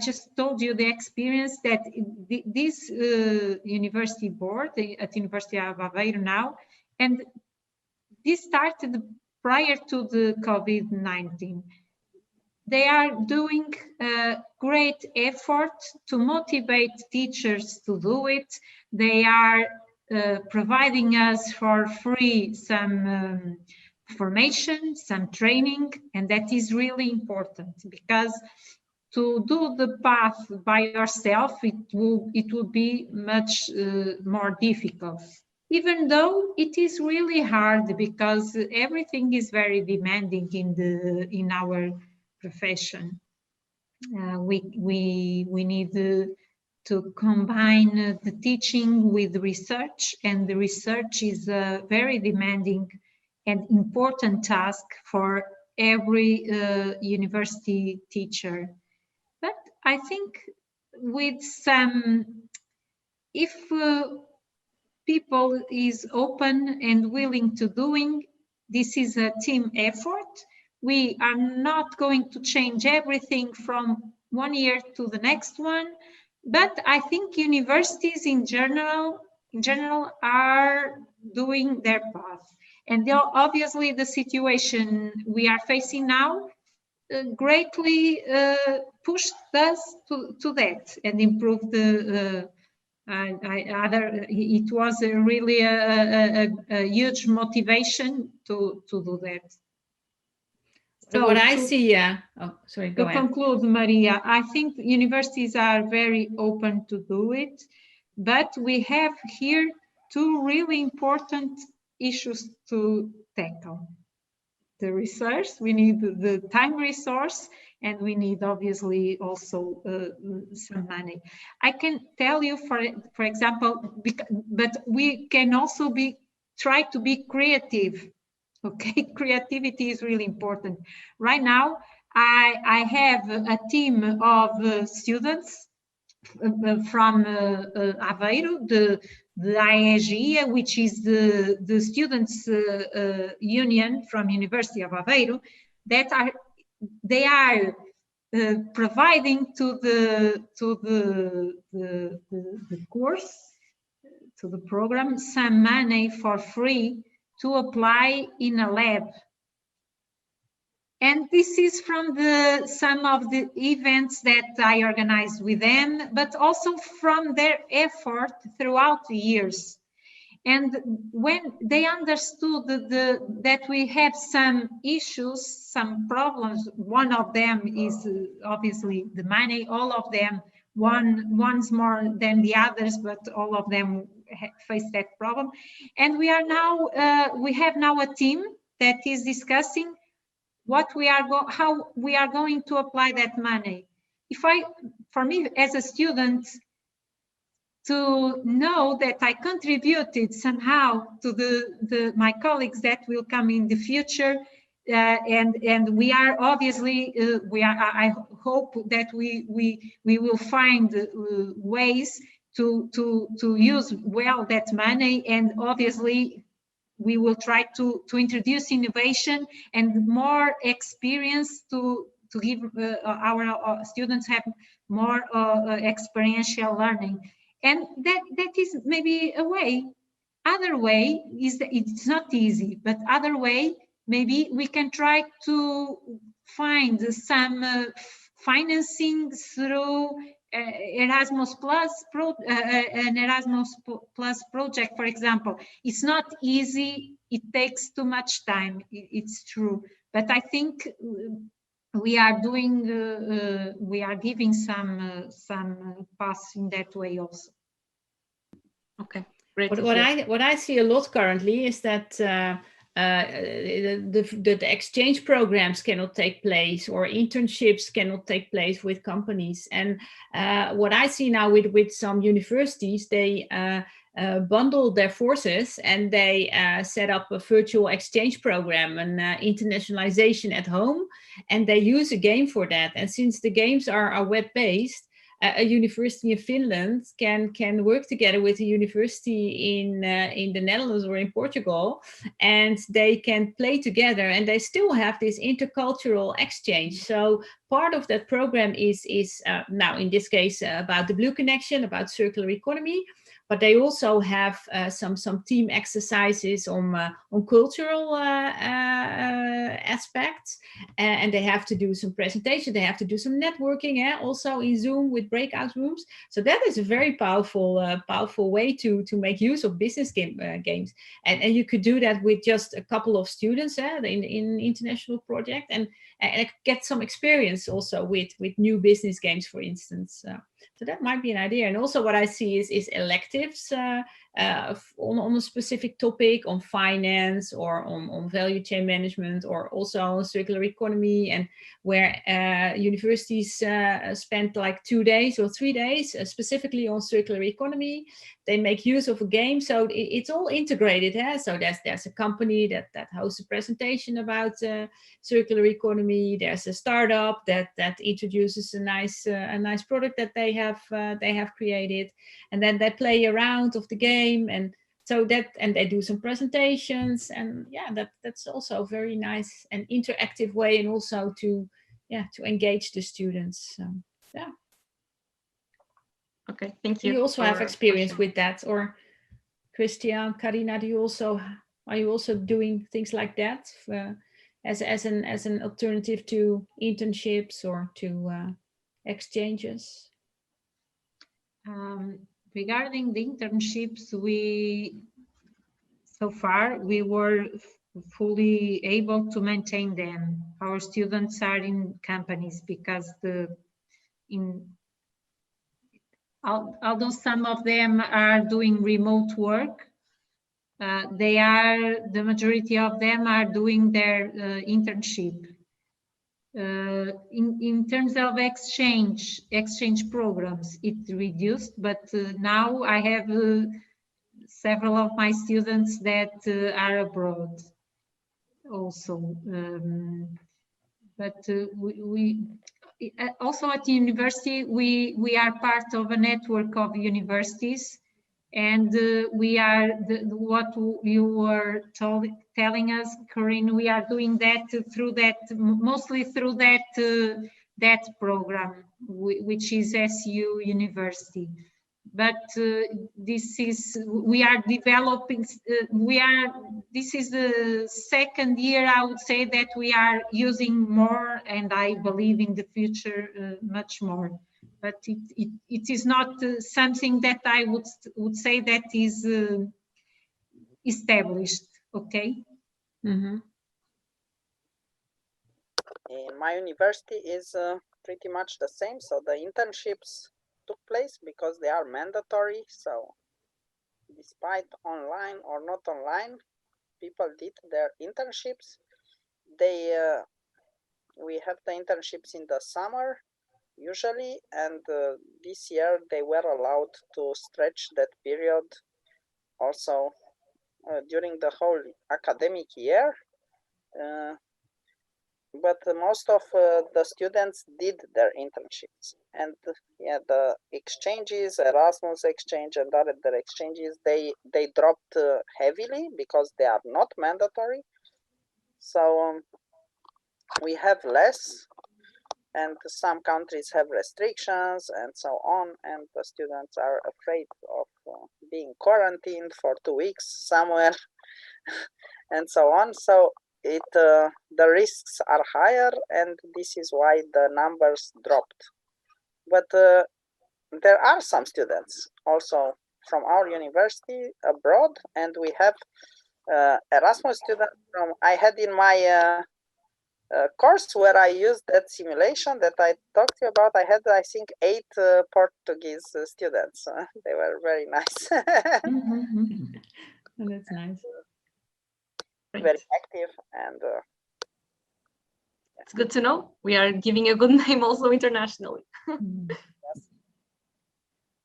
just told you the experience that this university board at University of Aveiro now, and this started prior to the COVID-19. They are doing a great effort to motivate teachers to do it. They are providing us for free some formation, some training, and that is really important, because to do the path by yourself, it will be much more difficult. Even though it is really hard, because everything is very demanding in our profession. We need to combine the teaching with research, and the research is a very demanding and important task for every university teacher. But I think with some, if people is open and willing to doing, this is a team effort. We are not going to change everything from one year to the next one, but I think universities in general are doing their path. And obviously the situation we are facing now greatly pushed us to that and improved the it was really a huge motivation to do that. So what I see, oh, sorry, go ahead. To conclude, Maria, I think universities are very open to do it, but we have here two really important issues to tackle. The research, we need the time resource, and we need obviously also some money. I can tell you, for example, but we can also try to be creative. Okay, creativity is really important. Right now, I have a team of students from Aveiro, the Inchainge, which is the students union from University of Aveiro, that they are providing to the course, to the program, some money for free to apply in a lab. And this is from some of the events that I organized with them, but also from their effort throughout the years. And when they understood that we have some issues, some problems, one of them is obviously the money, all of them, one's more than the others, but all of them face that problem. And we have now a team that is discussing how we are going to apply that money. For me as a student, to know that I contributed somehow to my colleagues that will come in the future, and we are obviously I hope that we will find ways to use well that money, and obviously we will try to introduce innovation and more experience to give our students have more experiential learning. And that is maybe a way. Other way is that it's not easy, but other way, maybe we can try to find some financing through Erasmus Plus, an Erasmus Plus project, for example. It's not easy. It takes too much time. It's true, but I think we are doing. We are giving some paths in that way also. Okay, great. What I see a lot currently is that the exchange programs cannot take place, or internships cannot take place with companies. And what I see now with some universities, they bundle their forces and they set up a virtual exchange program and internationalization at home, and they use a game for that. And since the games are web-based, a university in Finland can work together with a university in the Netherlands or in Portugal, and they can play together, and they still have this intercultural exchange. So part of that program is now in this case about the Blue Connection, about circular economy, but they also have some team exercises on cultural aspects, and they have to do some presentation, they have to do some networking, also in Zoom with breakout rooms. So that is a very powerful way to make use of business games, and you could do that with just a couple of students in international project, and get some experience also with new business games, for instance. So that might be an idea. And also what I see is electives on a specific topic, on finance or on value chain management, or also on circular economy, and where universities spend like 2 days or 3 days specifically on circular economy. They make use of a game, so it's all integrated. So there's a company that hosts a presentation about circular economy. There's a startup that introduces a nice product that they have created, and then they play a round of the game, and so and they do some presentations, and that's also a very nice and interactive way, and also to engage the students. So, yeah. Okay, thank you. Do you also have experience with that, or Christian, Karina? Are you also doing things like that as an alternative to internships or to exchanges? Regarding the internships, so far we were fully able to maintain them. Our students are in companies because although some of them are doing remote work, the majority of them are doing their internship. In terms of exchange programs, it reduced, but now I have several of my students that are abroad also. But we also at the university, we are part of a network of universities, and we are what you were telling us, Corinne. We are doing that mostly through that program, which is SU University. But we are developing. This is the second year, I would say, that we are using more, and I believe in the future much more. But it is not something that I would say that is established. Okay. Mm-hmm. In my university is pretty much the same. So the internships took place because they are mandatory. So despite online or not online, people did their internships. We have the internships in the summer usually, and this year they were allowed to stretch that period also during the whole academic year. But most of the students did their internships, and the exchanges, Erasmus exchange and other exchanges, they dropped heavily because they are not mandatory. So we have less, and some countries have restrictions and so on, and the students are afraid of being quarantined for 2 weeks somewhere and so on. So the risks are higher, and this is why the numbers dropped. But there are some students also from our university abroad, and we have Erasmus students I had in my course where I used that simulation that I talked to you about. I had, I think, 8 Portuguese students. They were very nice. Oh, that's nice. Very active, and it's good to know. We are giving a good name also internationally. yes.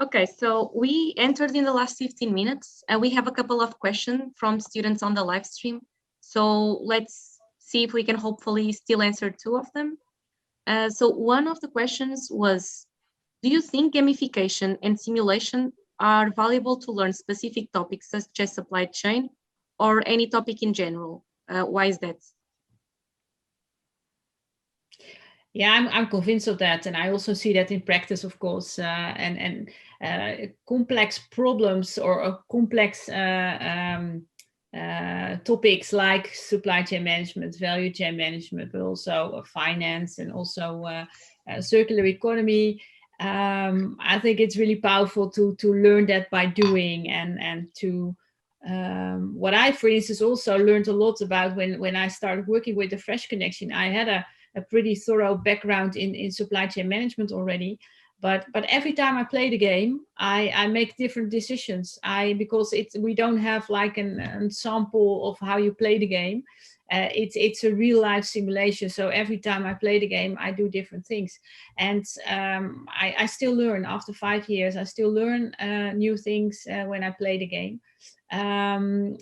Okay, so we entered in the last 15 minutes, and we have a couple of questions from students on the live stream. So let's see if we can hopefully still answer 2 of them. So one of the questions was, do you think gamification and simulation are valuable to learn specific topics such as supply chain or any topic in general? Why is that? Yeah, I'm convinced of that, and I also see that in practice, of course. Complex problems or complex topics like supply chain management, value chain management, but also finance and also circular economy. I think it's really powerful to learn that by doing, and to what I, for instance, also learned a lot about when I started working with the Fresh Connection. I had a pretty thorough background in supply chain management already, But every time I play the game, I make different decisions. Because we don't have like an example of how you play the game. It's a real life simulation. So every time I play the game, I do different things. And I still learn after 5 years. I still learn new things when I play the game. And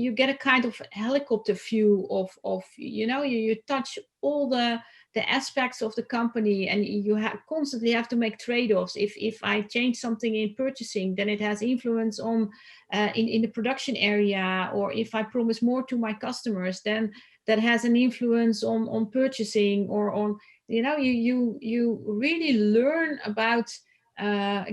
you get a kind of helicopter view of you touch all the aspects of the company, and you constantly have to make trade-offs. If I change something in purchasing, then it has influence on in the production area, or if I promise more to my customers, then that has an influence on purchasing, or on you really learn about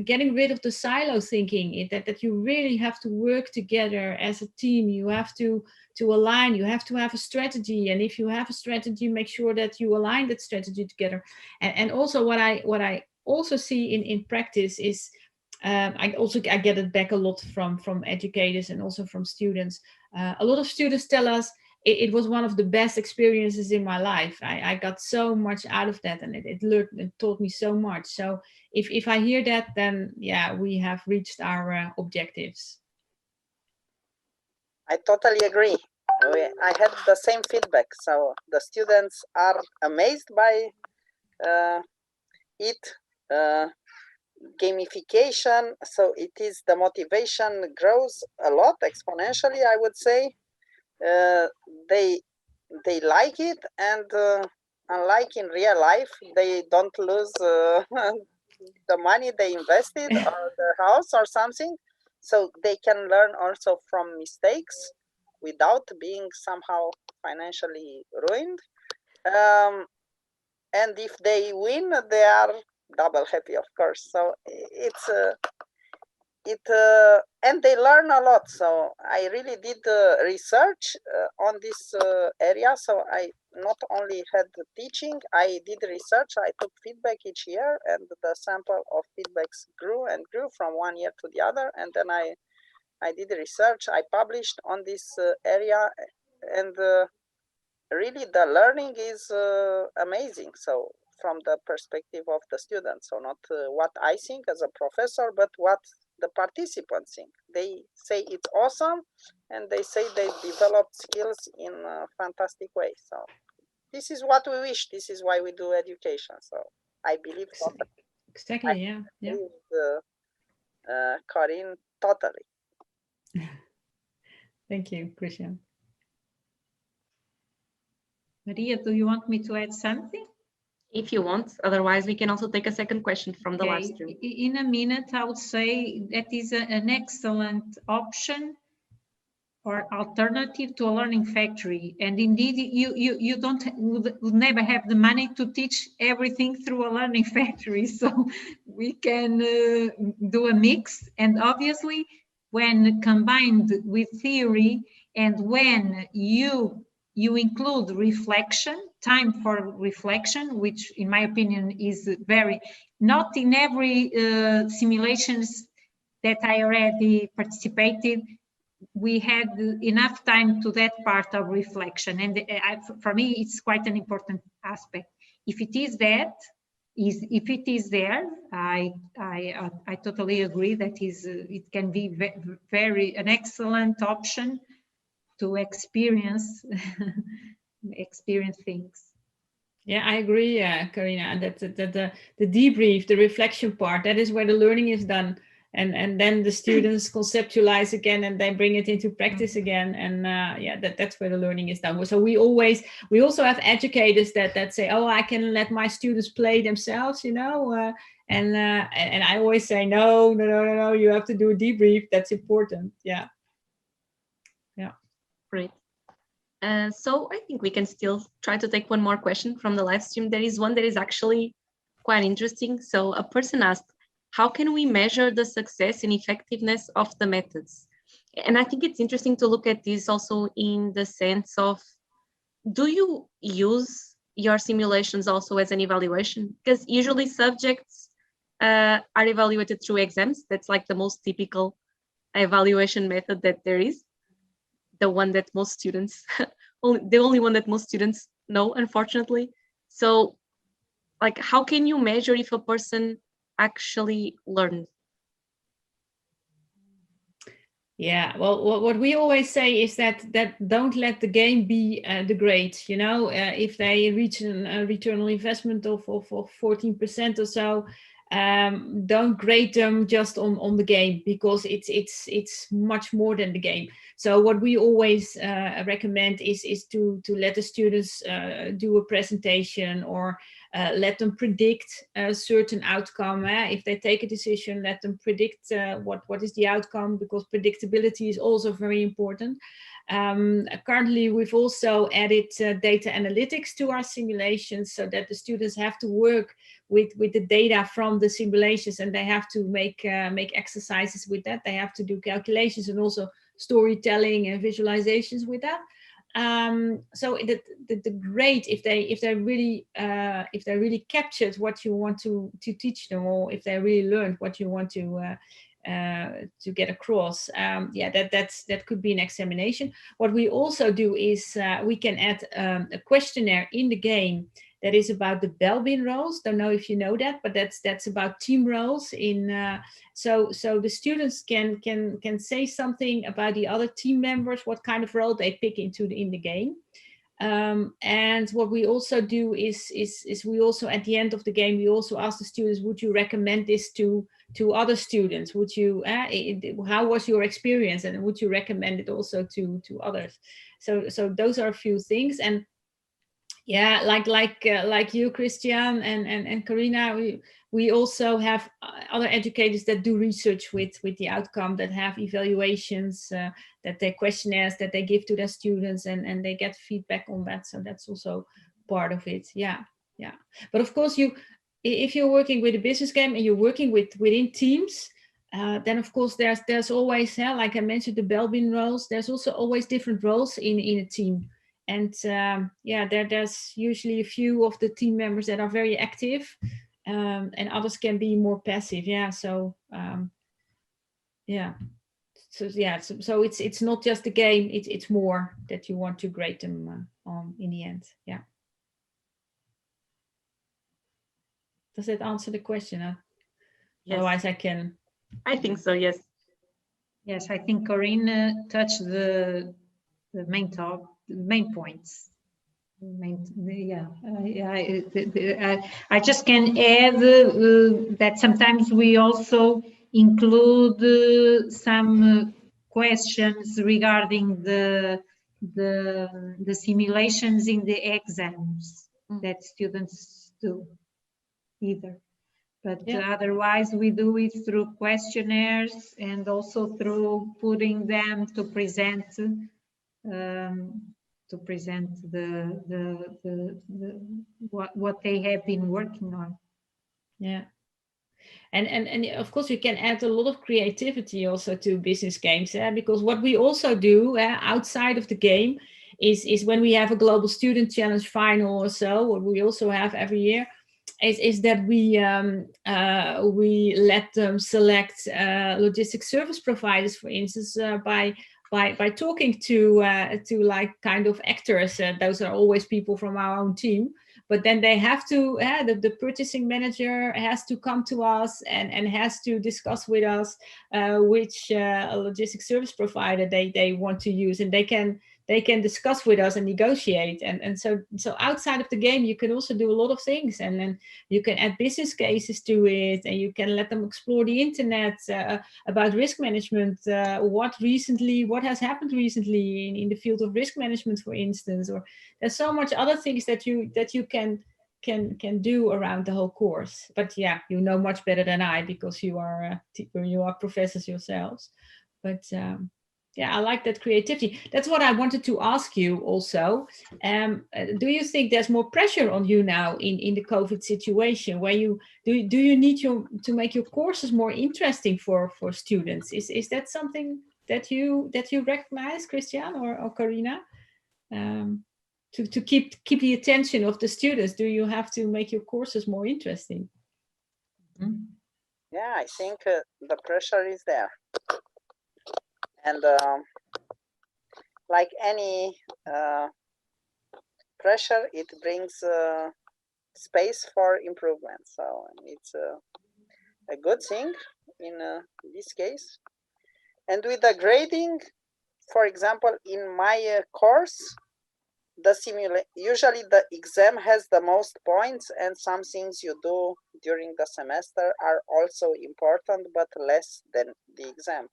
getting rid of the silo thinking, that you really have to work together as a team. You have to align, you have to have a strategy, and if you have a strategy, make sure that you align that strategy together. And also what I also see in practice is I get it back a lot from educators and also from students. A lot of students tell us it was one of the best experiences in my life. I got so much out of that, and it taught me so much. So if I hear that, then yeah, we have reached our objectives. I totally agree. I had the same feedback. So the students are amazed by it. Gamification. So it is, the motivation grows a lot exponentially, I would say. They like it, and unlike in real life, they don't lose the money they invested or their house or something. So they can learn also from mistakes without being somehow financially ruined. And if they win, they are double happy, of course. So it's and they learn a lot. So I really did research on this area. So I not only had the teaching, I did research. I took feedback each year, and the sample of feedbacks grew and grew from one year to the other. And then I did research. I published on this area, and really the learning is amazing. So from the perspective of the students, so not what I think as a professor, but what the participants think. They say it's awesome, and they say they developed skills in a fantastic way. So this is what we wish. This is why we do education. So I believe exactly. Yeah. Karine, totally. Thank you, Christian. Maria, do you want me to add something? If you want, otherwise we can also take a second question from the live stream. In a minute, I would say that is an excellent option or alternative to a learning factory. And indeed, you would never have the money to teach everything through a learning factory. So we can do a mix. And obviously, when combined with theory, and when you include reflection, time for reflection, which in my opinion is not in every simulations that I already participated, we had enough time to that part of reflection. And for me, it's quite an important aspect. If it is there, I totally agree that it can be an excellent option to experience things. Yeah, I agree, Karina. That the debrief, the reflection part, that is where the learning is done, and then the students conceptualize again, and they bring it into practice again, and that's where the learning is done. So we also have educators that say, oh, I can let my students play themselves, and I always say no, you have to do a debrief. That's important. Yeah. Great. So I think we can still try to take one more question from the live stream. There is one that is actually quite interesting. So a person asked, how can we measure the success and effectiveness of the methods? And I think it's interesting to look at this also in the sense of, do you use your simulations also as an evaluation? Because usually subjects are evaluated through exams. That's like the most typical evaluation method that there is. The one that most students, the only one that most students know, unfortunately. So like, how can you measure if a person actually learned? Yeah, well, what we always say is that don't let the game be the grade. You know, if they reach a return on investment of 14% or so, don't grade them just on the game, because it's much more than the game. So what we always recommend is to let the students do a presentation, or let them predict a certain outcome. If they take a decision, let them predict what is the outcome, because predictability is also very important. Currently, we've also added data analytics to our simulations, so that the students have to work with the data from the simulations, and they have to make exercises with that. They have to do calculations and also storytelling and visualizations with that. So the grade, if they really captured what you want to teach them, or if they really learned what you want to get across, that could be an examination. What we also do is we can add a questionnaire in the game that is about the Belbin roles. Don't know if you know that, but that's about team roles. So the students can say something about the other team members, what kind of role they pick in the game. And what we also do is we also, at the end of the game, we also ask the students, would you recommend this to other students? Would you how was your experience, and would you recommend it also to others? So those are a few things. And yeah, like you, Christian, and Karina, we also have other educators that do research with the outcome, that have evaluations, that they questionnaires that they give to their students, and they get feedback on that. So that's also part of it. Yeah. But of course, if you're working with a business game and you're working within teams, then of course there's always, like I mentioned, the Belbin roles. There's also always different roles in a team. And there's usually a few of the team members that are very active, and others can be more passive. So it's not just the game, it's more that you want to grade them on in the end. Does that answer the question? Yes. Otherwise I think so, yes. Yes, I think Karina touched the main points. I just can add that sometimes we also include some questions regarding the simulations in the exams that students do either. But otherwise, we do it through questionnaires, and also through putting them to present what they have been working on. Yeah. And of course, you can add a lot of creativity also to business games, because what we also do outside of the game is when we have a global student challenge final or so, what we also have every year, is that we let them select logistic service providers, for instance, by talking to like kind of actors. Those are always people from our own team, but then they have to, the purchasing manager has to come to us and has to discuss with us which logistic service provider they want to use, and they can discuss with us and negotiate. And so outside of the game, you can also do a lot of things, and then you can add business cases to it, and you can let them explore the internet about risk management, what has happened recently in the field of risk management, for instance. Or there's so much other things that you can do around the whole course. But yeah, you know much better than I, because you are professors yourselves. But I like that creativity. That's what I wanted to ask you also. Do you think there's more pressure on you now in the COVID situation, where you need to make your courses more interesting for students? Is that something that you recognize, Christian or Karina? To keep the attention of the students, do you have to make your courses more interesting? Mm-hmm. Yeah, I think the pressure is there. And like any pressure, it brings space for improvement. So it's a good thing in this case. And with the grading, for example, in my course, usually the exam has the most points, and some things you do during the semester are also important, but less than the exam.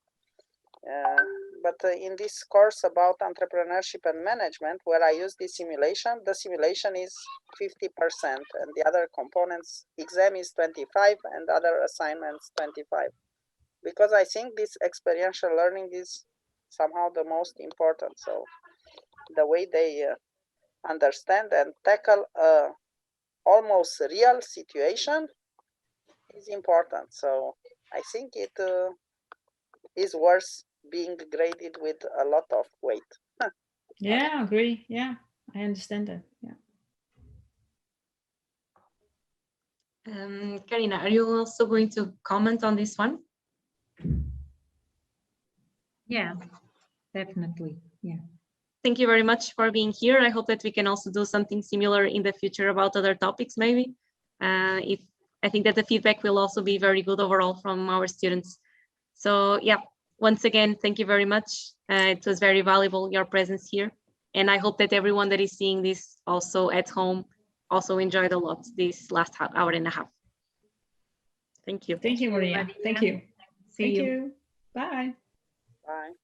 But in this course about entrepreneurship and management, where I use the simulation is 50%, and the other components, exam is 25, and other assignments 25. Because I think this experiential learning is somehow the most important. So the way they understand and tackle a almost real situation is important. So I think it is worth being graded with a lot of weight. Yeah, I agree. Yeah, I understand that. Yeah. Karina, are you also going to comment on this one? Yeah, definitely. Yeah. Thank you very much for being here. I hope that we can also do something similar in the future about other topics, maybe. If I think that the feedback will also be very good overall from our students. So yeah, once again, thank you very much. It was very valuable, your presence here. And I hope that everyone that is seeing this also at home also enjoyed a lot this last hour and a half. Thank you. Thank you, Maria. Thank you. See Thank you. you. Bye. Bye.